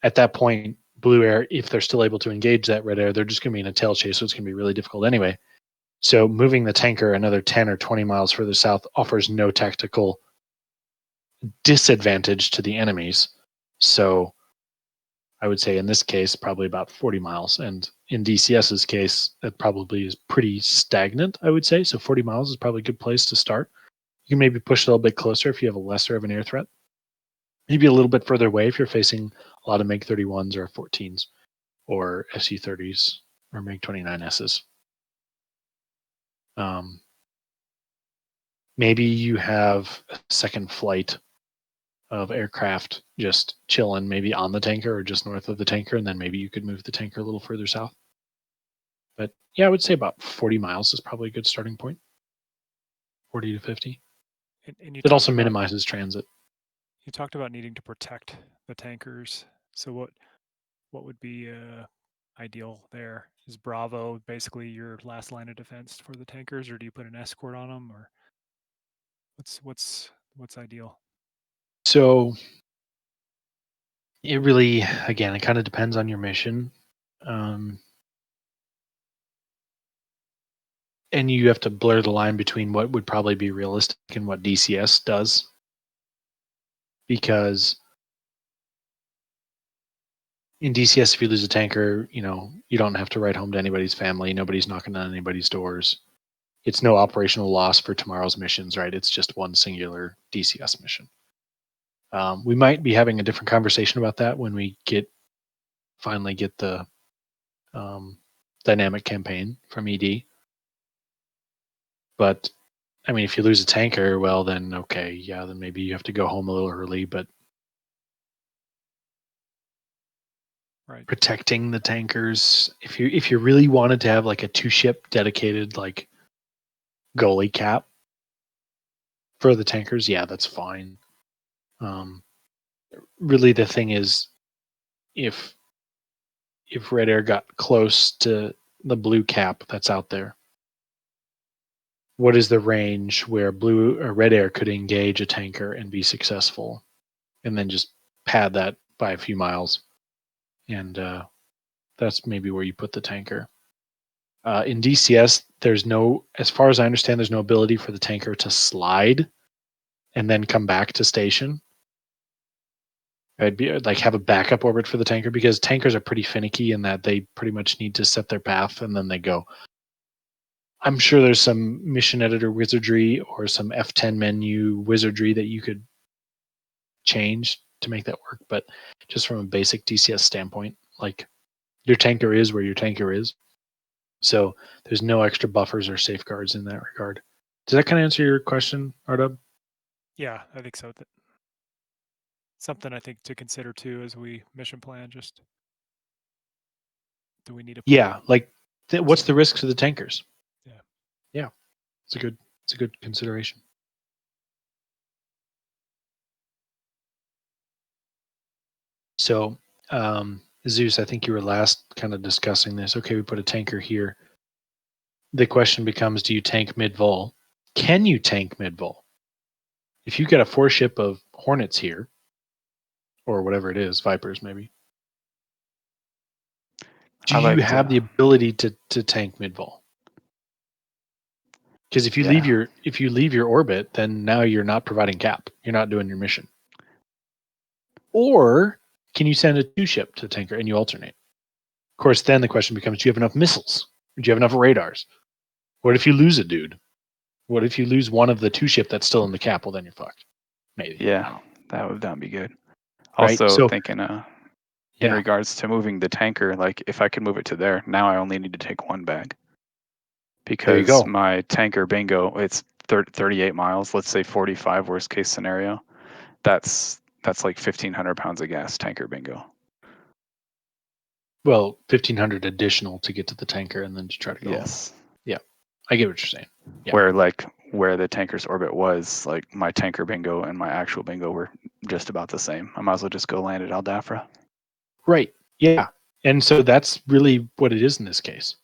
A: at that point, Blue Air, if they're still able to engage that Red Air, they're just going to be in a tail chase, so it's going to be really difficult anyway. So moving the tanker another 10 or 20 miles further south offers no tactical disadvantage to the enemies. So I would say in this case, probably about 40 miles. And in DCS's case, that probably is pretty stagnant, I would say. So 40 miles is probably a good place to start. You can maybe push a little bit closer if you have a lesser of an air threat. Maybe a little bit further away if you're facing a lot of MiG-31s or F-14s or SU-30s or MiG-29Ss. Maybe you have a second flight of aircraft just chilling maybe on the tanker or just north of the tanker, and then maybe you could move the tanker a little further south. But yeah, I would say about 40 miles is probably a good starting point. 40 to 50.
F: And
A: it also minimizes transit.
F: You talked about needing to protect the tankers. So what would be ideal there? Is Bravo basically your last line of defense for the tankers, or do you put an escort on them, or what's ideal?
A: So it really, again, it kind of depends on your mission. And you have to blur the line between what would probably be realistic and what DCS does. Because in DCS, if you lose a tanker, you don't have to write home to anybody's family. Nobody's knocking on anybody's doors. It's no operational loss for tomorrow's missions, right? It's just one singular DCS mission. We might be having a different conversation about that when we finally get the dynamic campaign from ED. But I mean, if you lose a tanker, well, then okay, yeah, then maybe you have to go home a little early. But
F: right,
A: protecting the tankers, if you really wanted to have like a 2-ship dedicated like goalie cap for the tankers, yeah, that's fine. Really, the thing is, if Red Air got close to the blue cap that's out there, what is the range where blue or Red Air could engage a tanker and be successful, and then just pad that by a few miles, and that's maybe where you put the tanker. In DCS, as far as I understand, there's no ability for the tanker to slide and then come back to station. I'd be like have a backup orbit for the tanker, because tankers are pretty finicky in that they pretty much need to set their path and then they go. I'm sure there's some mission editor wizardry or some F10 menu wizardry that you could change to make that work, but just from a basic DCS standpoint, like your tanker is where your tanker is. So there's no extra buffers or safeguards in that regard. Does that kind of answer your question, Ardub?
F: Yeah, I think so. Something I think to consider too as we mission plan. Just do we need to?
A: Yeah, like what's the risks of the tankers? Yeah, it's a good consideration. So, Zeus, I think you were last kind of discussing this. Okay, we put a tanker here. The question becomes, do you tank mid-vol? Can you tank mid-vol? If you get a 4-ship of Hornets here, or whatever it is, Vipers maybe, do you have the ability to tank mid-vol? Because if you leave your orbit, then now you're not providing cap. You're not doing your mission. Or can you send a 2-ship to the tanker and you alternate? Of course, then the question becomes, do you have enough missiles? Do you have enough radars? What if you lose a dude? What if you lose one of the 2-ship that's still in the cap? Well, then you're fucked. Maybe.
D: Yeah, that would be good.
A: Right?
D: Also,
A: So,
D: thinking in regards to moving the tanker, like if I could move it to there, now I only need to take 1 bag. Because my tanker bingo, it's 38 miles, let's say 45 worst case scenario. That's like 1,500 pounds of gas, tanker bingo.
A: Well, 1,500 additional to get to the tanker and then to try to go.
D: Yes.
A: Yeah. I get what you're saying. Yeah.
D: Where the tanker's orbit was, like my tanker bingo and my actual bingo were just about the same. I might as well just go land at Al Dafra.
A: Right. Yeah. And so that's really what it is in this case.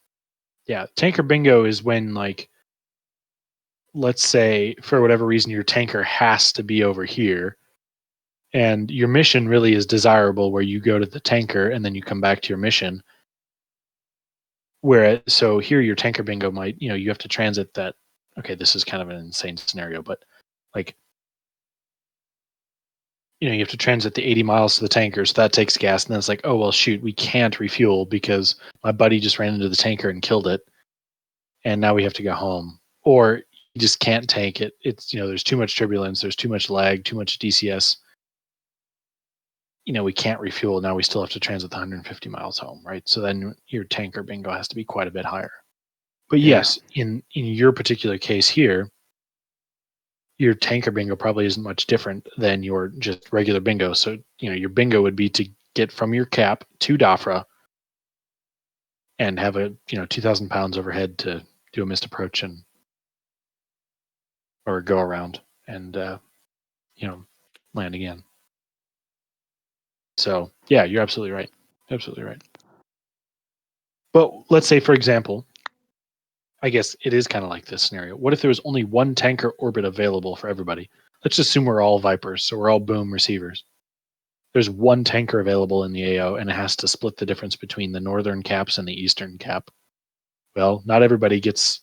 A: Yeah, tanker bingo is when, like, let's say for whatever reason your tanker has to be over here, and your mission really is desirable where you go to the tanker and then you come back to your mission. Whereas, so here your tanker bingo might, you have to transit that. Okay, this is kind of an insane scenario, but like, you have to transit the 80 miles to the tanker, so that takes gas, and then it's like, oh well, shoot, we can't refuel because my buddy just ran into the tanker and killed it, and now we have to go home. Or you just can't tank it. It's there's too much turbulence, there's too much lag, too much DCS. We can't refuel. Now we still have to transit the 150 miles home, right? So then your tanker bingo has to be quite a bit higher. But yes, in your particular case here, your tanker bingo probably isn't much different than your just regular bingo. So, your bingo would be to get from your cap to Dafra and have a, 2,000 pounds overhead to do a missed approach or go around and, land again. So, yeah, you're absolutely right. Absolutely right. But let's say, for example, I guess it is kind of like this scenario. What if there was only one tanker orbit available for everybody? Let's assume we're all Vipers, so we're all boom receivers. There's one tanker available in the AO, and it has to split the difference between the northern caps and the eastern cap. Well, not everybody gets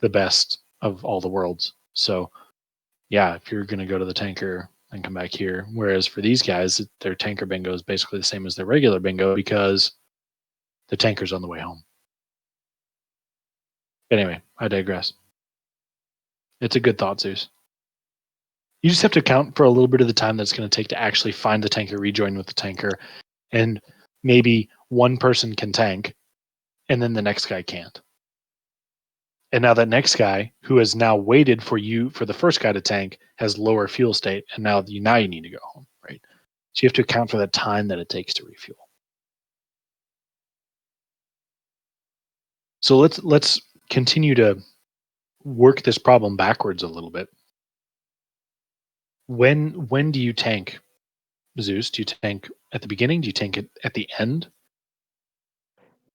A: the best of all the worlds. So, yeah, if you're going to go to the tanker and come back here, whereas for these guys, their tanker bingo is basically the same as their regular bingo because the tanker's on the way home. Anyway, I digress. It's a good thought, Zeus. You just have to account for a little bit of the time that's going to take to actually find the tanker, rejoin with the tanker, and maybe one person can tank, and then the next guy can't. And now that next guy, who has now waited for the first guy to tank, has lower fuel state, and now you need to go home, right? So you have to account for the time that it takes to refuel. So let's continue to work this problem backwards a little bit. When do you tank, Zeus? Do you tank at the beginning? Do you tank it at the end?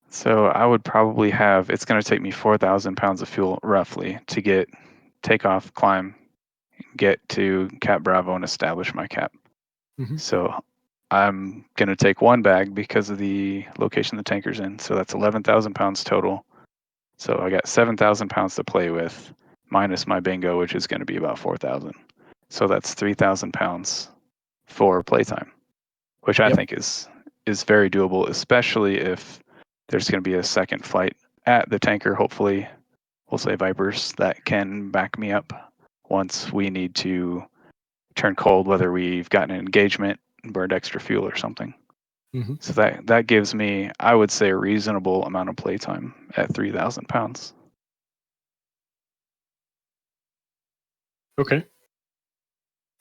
D: So I would probably it's going to take me 4,000 pounds of fuel roughly to take off, climb, get to Cap Bravo and establish my cap.
A: Mm-hmm.
D: So I'm going to take one bag because of the location the tanker's in. So that's 11,000 pounds total. So I got 7,000 pounds to play with minus my bingo, which is going to be about 4,000. So that's 3,000 pounds for playtime, which I think is very doable, especially if there's going to be a second flight at the tanker. Hopefully, we'll say Vipers that can back me up once we need to turn cold, whether we've gotten an engagement and burned extra fuel or something.
A: Mm-hmm.
D: So that gives me, I would say, a reasonable amount of playtime at 3,000 pounds.
A: Okay.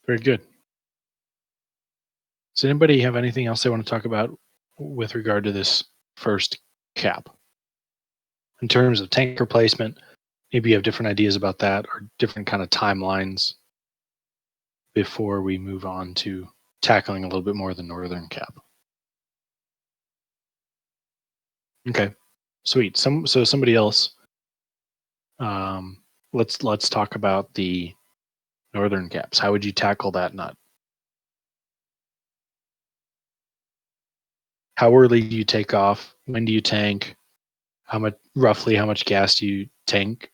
A: Very good. Does anybody have anything else they want to talk about with regard to this first cap? In terms of tanker placement, maybe you have different ideas about that or different kind of timelines before we move on to tackling a little bit more of the northern cap. Okay, sweet. So somebody else. Let's talk about the northern caps. How would you tackle that nut? How early do you take off? When do you tank? Roughly how much gas do you take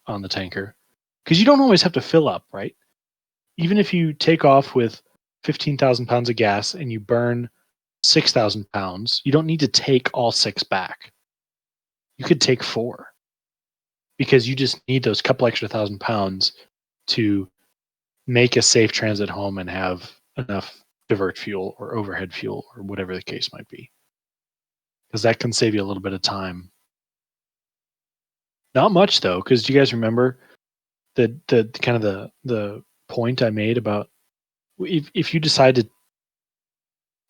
A: on the tanker? Because you don't always have to fill up, right? Even if you take off with 15,000 pounds of gas and you burn 6,000 pounds, you don't need to take all 6 back. You could take 4 because you just need those couple extra 1,000 pounds to make a safe transit home and have enough divert fuel or overhead fuel or whatever the case might be. Because that can save you a little bit of time. Not much though, because do you guys remember the kind of the point I made about if you decided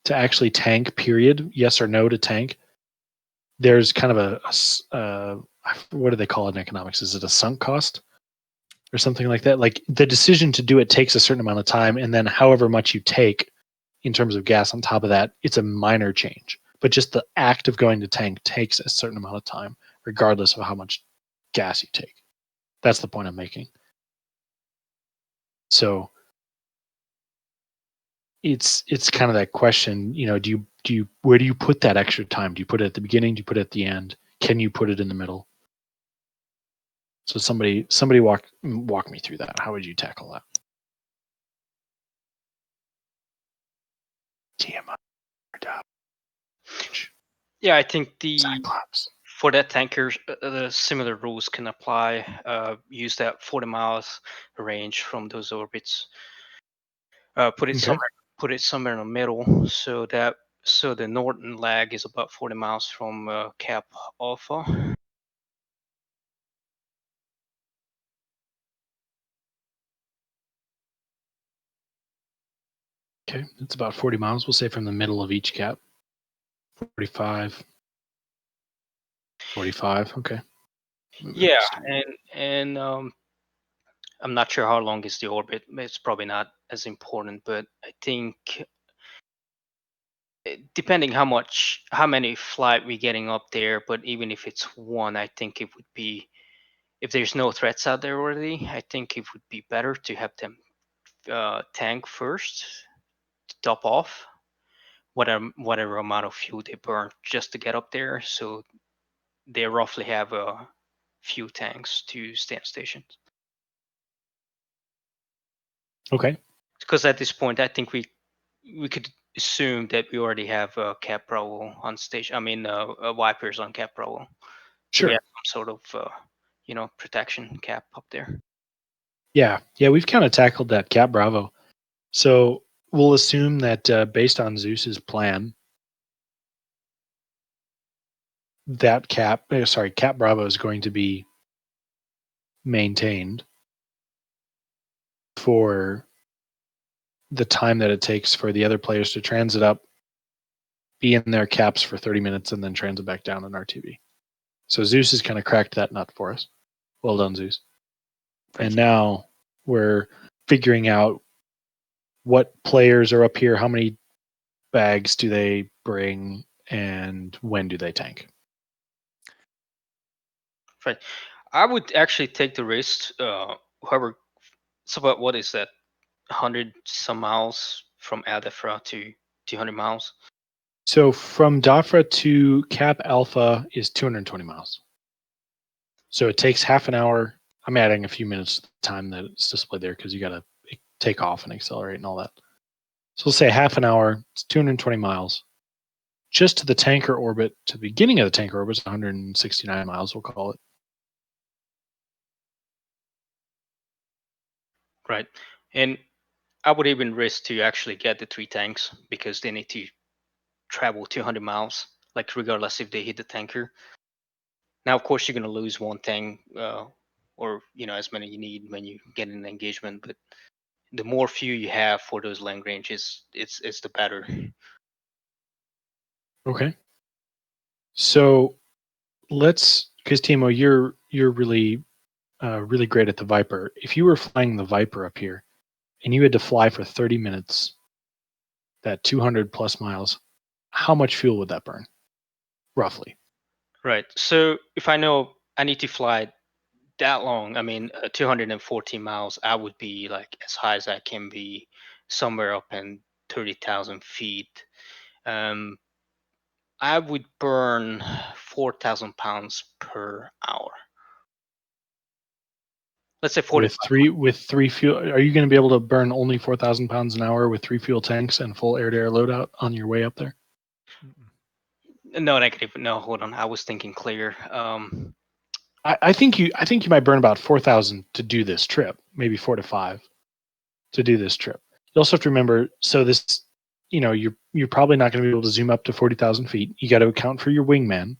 A: to actually tank, period, yes or no to tank, there's kind of what do they call it in economics? Is it a sunk cost or something like that? Like the decision to do it takes a certain amount of time, and then however much you take in terms of gas on top of that, it's a minor change. but just the act of going to tank takes a certain amount of time, regardless of how much gas you take. That's the point I'm making. So it's kind of that question, do you where do you put that extra time? Do you put it at the beginning? Do you put it at the end? Can you put it in the middle? So somebody walk me through that. How would you tackle that? TMI.
H: Yeah, I think
A: Cyclops.
H: for that tanker, the similar rules can apply. Use that 40 miles range from those orbits. Put it somewhere in the middle, so the northern leg is about 40 miles from Cap Alpha.
A: Okay, it's about 40 miles. We'll say from the middle of each cap. 45. 45. Okay.
H: Yeah, and I'm not sure how long is the orbit. It's probably not as important, but I think depending how many flight we're getting up there, but even if it's one, I think it would be, if there's no threats out there already, I think it would be better to have them tank first to top off whatever amount of fuel they burn just to get up there, so they roughly have a few tanks to stay on stations.
A: Okay.
H: Because at this point, I think we could assume that we already have Cap Bravo on station. I mean, Vipers on Cap Bravo. So
A: Sure.
H: we have some sort of protection cap up there.
A: Yeah, we've kind of tackled that Cap Bravo. So we'll assume that based on Zeus's plan, that Cap Bravo is going to be maintained for the time that it takes for the other players to transit up, be in their caps for 30 minutes, and then transit back down in RTV. So Zeus has kind of cracked that nut for us. Well done, Zeus.
H: Thank
A: and
H: you.
A: now we're figuring out what players are up here, how many bags do they bring, and when do they tank.
H: Right. I would actually take the risk. However, it's about, what is that, 100 some miles from Adafra to 200 miles.
A: So from Dafra to Cap Alpha is 220 miles. So it takes half an hour. I'm adding a few minutes to the time that it's displayed there because you got to take off and accelerate and all that. So we'll say half an hour. It's 220 miles. Just to the tanker orbit, to the beginning of the tanker orbit, is 169 miles, we'll call it.
H: Right. And I would even risk to actually get the 3 tanks, because they need to travel 200 miles, like regardless if they hit the tanker. Now, of course, you're going to lose 1 tank, or as many you need when you get an engagement. But the more fuel you have for those long ranges, it's the better.
A: Okay. So let's, because Timo, you're really really great at the Viper. If you were flying the Viper up here and you had to fly for 30 minutes, that 200 plus miles, how much fuel would that burn, roughly?
H: Right. So if I know I need to fly that long, I mean, 214 miles, I would be like as high as I can be, somewhere up in 30,000 feet. I would burn 4,000 pounds per hour. Let's say 45.
A: With three fuel, are you going to be able to burn only 4,000 pounds an hour with 3 fuel tanks and full air-to-air loadout on your way up there?
H: No, negative. No, hold on. I was thinking clear.
A: I think you might burn about 4,000 to do this trip, maybe 4 to 5 to do this trip. You also have to remember, so this, you're probably not going to be able to zoom up to 40,000 feet. You got to account for your wingman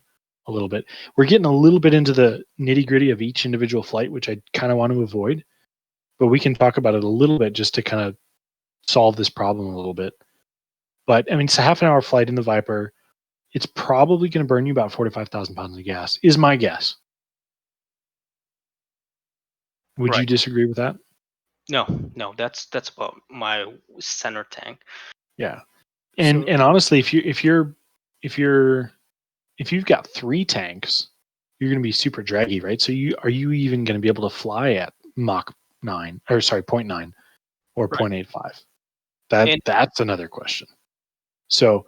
A: a little bit. We're getting a little bit into the nitty gritty of each individual flight, which I kind of want to avoid, but we can talk about it a little bit just to kind of solve this problem a little bit. But I mean, it's a half an hour flight in the Viper. It's probably going to burn you about 45,000 pounds of gas, is my guess. Would
H: Right.
A: you disagree with that?
H: No, that's about my center tank.
A: Yeah. And honestly, if you're if you've got 3 tanks, you're going to be super draggy, right? So are you even going to be able to fly at Mach 9 or sorry 0.9 or
H: Right.
A: 0.85?
H: And
A: That's another question. So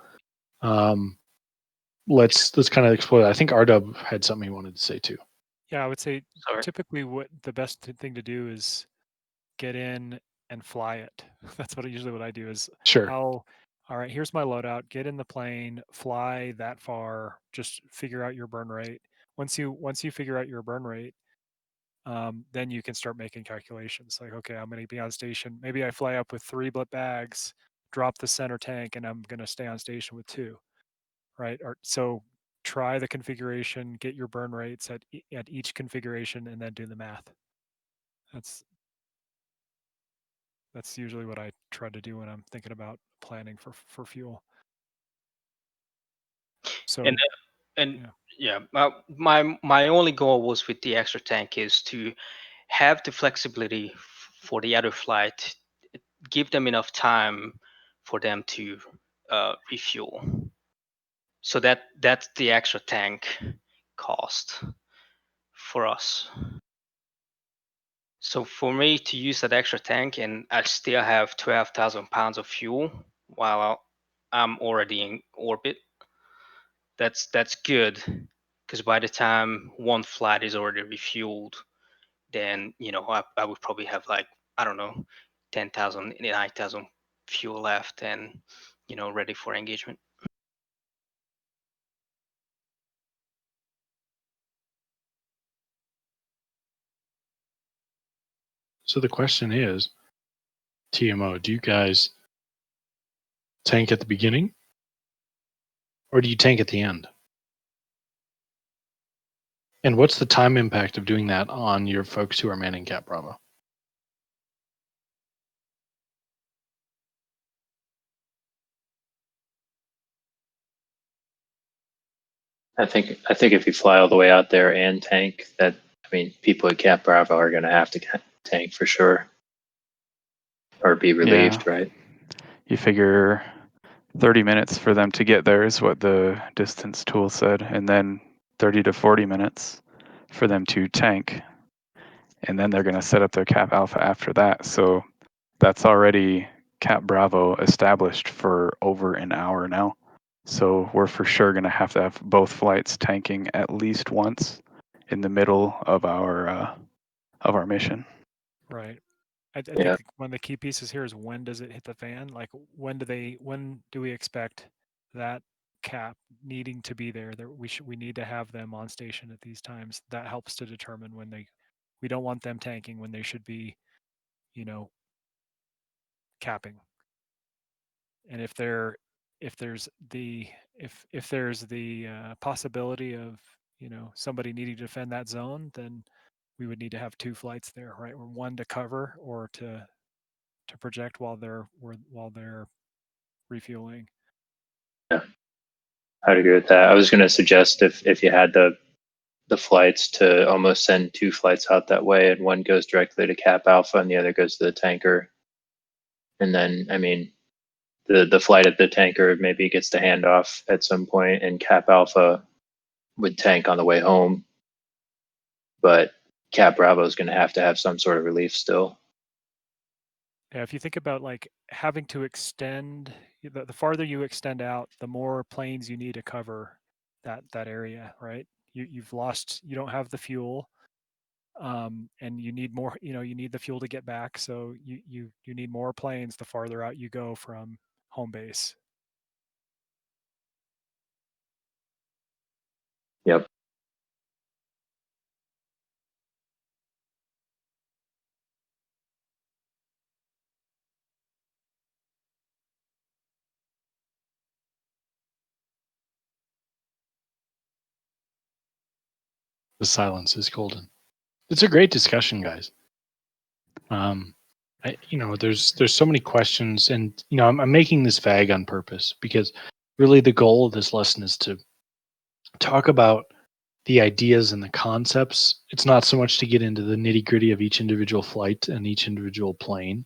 A: let's kind of explore that. I think RW had something he wanted to say too.
F: Yeah, I would say
H: sorry.
F: typically what the best thing to do is get in and fly it. That's usually what I do is
A: Sure.
F: all right, here's my loadout. Get in the plane, fly that far, just figure out your burn rate. Once you figure out your burn rate, then you can start making calculations. Like, okay, I'm going to be on station. Maybe I fly up with 3 blip bags, drop the center tank, and I'm going to stay on station with 2. Right? Or so try the configuration, get your burn rates at each configuration, and then do the math. That's usually what I try to do when I'm thinking about planning for fuel. So
H: yeah, my only goal was with the extra tank is to have the flexibility for the other flight, give them enough time for them to refuel. So that's the extra tank cost for us. So for me to use that extra tank and I still have 12,000 pounds of fuel while I'm already in orbit, that's good, because by the time one flight is already refueled, then I would probably have like, I don't know, 10,000, 9,000 fuel left and ready for engagement.
A: So the question is, TMO, do you guys tank at the beginning or do you tank at the end? And what's the time impact of doing that on your folks who are manning Cap Bravo?
G: I think if you fly all the way out there and tank, people at Cap Bravo are going to have to tank for sure, or be relieved, right?
D: You figure 30 minutes for them to get there is what the distance tool said, and then 30 to 40 minutes for them to tank, and then they're going to set up their Cap Alpha after that. So that's already Cap Bravo established for over an hour now. So we're for sure going to have both flights tanking at least once in the middle of our mission.
F: Right. I think one of the key pieces here is when does it hit the fan? Like when do we expect that cap needing to be there? We need to have them on station at these times. That helps to determine when we don't want them tanking when they should be, capping. And if there's the possibility of somebody needing to defend that zone, then we would need to have 2 flights there, right? One to cover or to project while they're refueling.
G: Yeah, I'd agree with that. I was going to suggest if you had the flights to almost send 2 flights out that way, and one goes directly to Cap Alpha and the other goes to the tanker. And then, the flight at the tanker maybe gets the handoff at some point, and Cap Alpha would tank on the way home. But Cap Bravo is going to have some sort of relief still.
F: Yeah, if you think about like having to extend, the farther you extend out, the more planes you need to cover that area, right? You don't have the fuel, and you need more. You need the fuel to get back, so you need more planes the farther out you go from home base.
G: Yep.
A: The silence is golden. It's a great discussion, guys. There's so many questions, and I'm making this vague on purpose because really the goal of this lesson is to talk about the ideas and the concepts. It's not so much to get into the nitty gritty of each individual flight and each individual plane,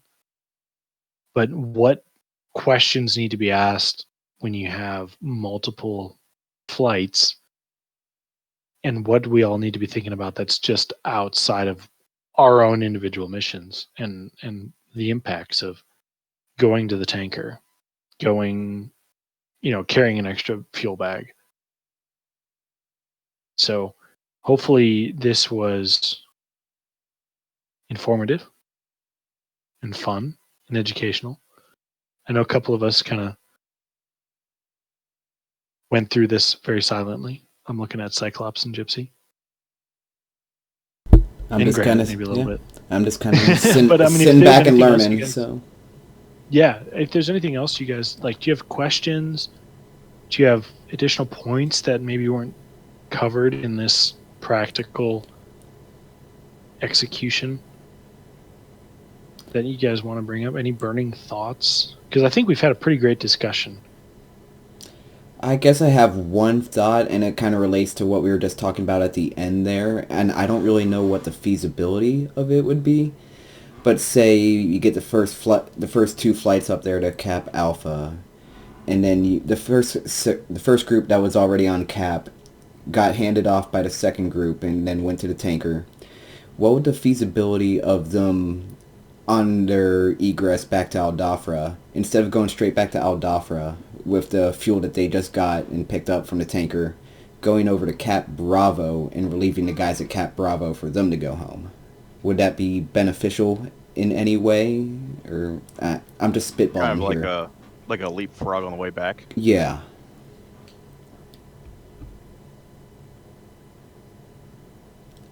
A: but what questions need to be asked when you have multiple flights, and what we all need to be thinking about that's just outside of our own individual missions, and the impacts of going to the tanker, going, carrying an extra fuel bag. So hopefully this was informative and fun and educational. I know a couple of us kind of went through this very silently. I'm looking at Cyclops and Gypsy.
C: I'm
A: and
C: just
A: Granite,
C: kind of
A: maybe a little bit.
C: I'm just kind of sitting
A: But I mean, if
C: sitting
A: there's
C: back and
A: anything else you
C: learning.
A: guys-
C: So
A: Yeah, if there's anything else you guys like, do you have questions? Do you have additional points that maybe weren't covered in this practical execution that you guys want to bring up? Any burning thoughts? Because I think we've had a pretty great discussion.
C: I guess I have one thought, and it kind of relates to what we were just talking about at the end there, and I don't really know what the feasibility of it would be. But say you get the first two flights up there to Cap Alpha, and then the first group that was already on Cap got handed off by the second group and then went to the tanker. What would the feasibility of them on their egress back to Aldafra, instead of going straight back to Aldafra with the fuel that they just got and picked up from the tanker, going over to Cap Bravo and relieving the guys at Cap Bravo for them to go home? Would that be beneficial in any way? Or I'm just spitballing
B: Kind of
C: here.
B: like a leapfrog on the way back.
C: Yeah.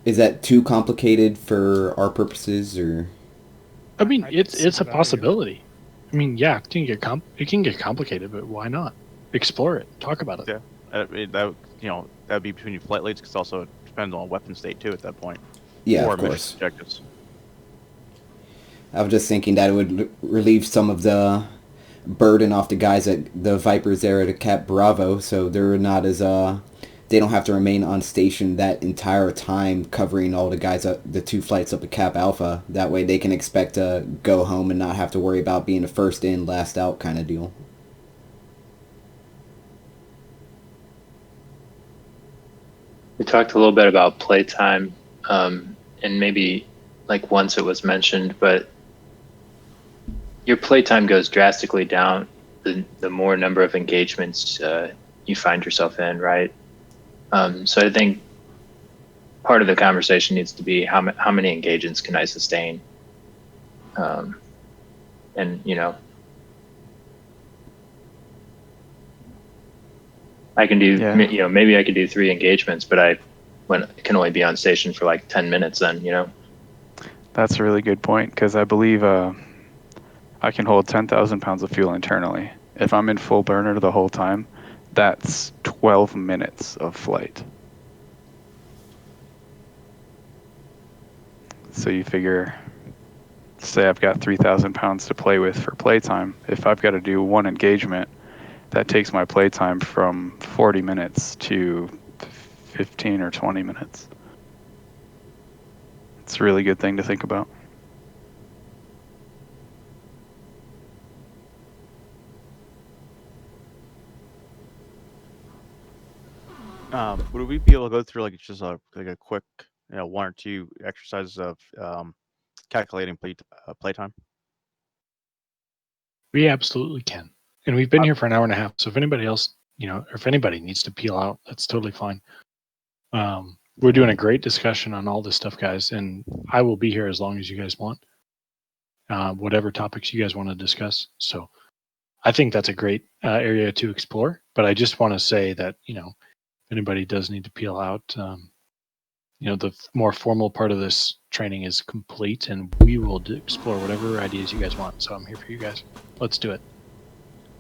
C: Is that too complicated for our purposes, or?
A: I mean,
F: I
A: it's
F: see
A: a
F: the value.
A: possibility. I mean, yeah, it can get complicated, but why not? Explore it. Talk about it.
B: Yeah. That'd be between your flight leads, because also it depends on weapon state too at that point.
C: Yeah,
B: or
C: of course.
B: mission objectives.
C: I was just thinking that it would relieve some of the burden off the guys at the Vipers there at Cap Bravo, so they're not as they don't have to remain on station that entire time covering all the guys up the two flights up to Cap Alpha. That way they can expect to go home and not have to worry about being a first in, last out kind of deal.
G: We talked a little bit about playtime, and maybe like once it was mentioned, but your playtime goes drastically down the more number of engagements you find yourself in, right? So I think part of the conversation needs to be how many engagements can I sustain, and I can do,
D: Yeah.
G: maybe I could do 3 engagements, but I can only be on station for like 10 minutes then,
D: That's a really good point, because I believe I can hold 10,000 pounds of fuel internally. If I'm in full burner the whole time, that's 12 minutes of flight. So you figure, say I've got 3,000 pounds to play with for playtime. If I've got to do one engagement, that takes my playtime from 40 minutes to 15 or 20 minutes. It's a really good thing to think about.
B: Would we be able to go through like just a quick, 1 or 2 exercises of calculating playtime?
A: We absolutely can. And we've been here for an hour and a half. So if anybody else, or if anybody needs to peel out, that's totally fine. We're doing a great discussion on all this stuff, guys. And I will be here as long as you guys want. Whatever topics you guys want to discuss. So I think that's a great area to explore. But I just want to say that, if anybody does need to peel out, the more formal part of this training is complete, and we will explore whatever ideas you guys want. So I'm here for you guys. Let's do it.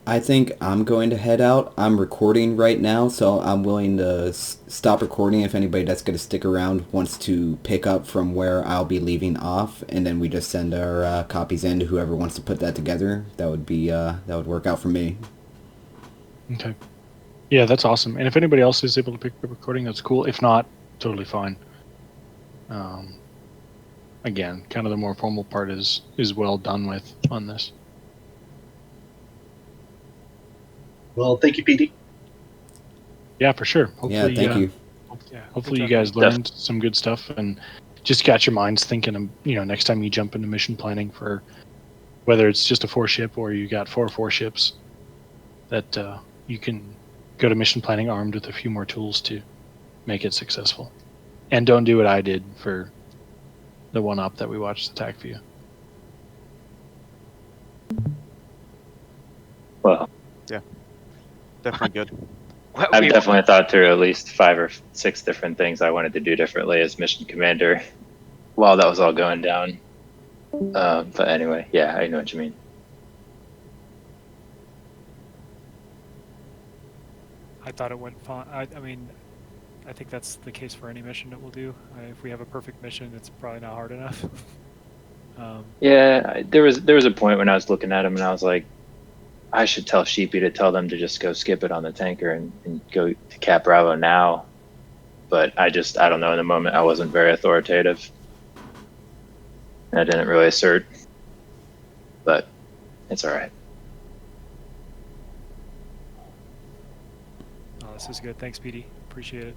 C: I think I'm going to head out. I'm recording right now, so I'm willing to stop recording if anybody that's going to stick around wants to pick up from where I'll be leaving off, and then we just send our copies in to whoever wants to put that together. That would work out for me.
A: Okay. Yeah, that's awesome. And if anybody else is able to pick up recording, that's cool. If not, totally fine. Again, kind of the more formal part is well done with on this.
I: Well, thank you, Petey.
A: Yeah, for sure. Hopefully,
C: Yeah, thank you.
F: Yeah,
A: hopefully
F: good
A: you
F: job,
A: guys
F: Petey.
A: learned some good stuff and just got your minds thinking of, next time you jump into mission planning for whether it's just a 4-ship or you got 4 ships, that you can go to mission planning armed with a few more tools to make it successful. And don't do what I did for the one op that we watched, Attack View.
G: Well,
B: Definitely good.
H: Well,
G: I've definitely thought through at least 5 or 6 different things I wanted to do differently as mission commander while that was all going down. But anyway, yeah, I know what you mean.
F: I thought it went fine. I mean, I think that's the case for any mission that we'll do. If we have a perfect mission, it's probably not hard enough.
G: Yeah, there was a point when I was looking at him and I was like, I should tell Sheepy to tell them to just go skip it on the tanker and go to Cap Bravo now. But I don't know, in the moment I wasn't very authoritative. I didn't really assert, but it's all right.
F: Oh, this is good. Thanks, Petey. Appreciate it.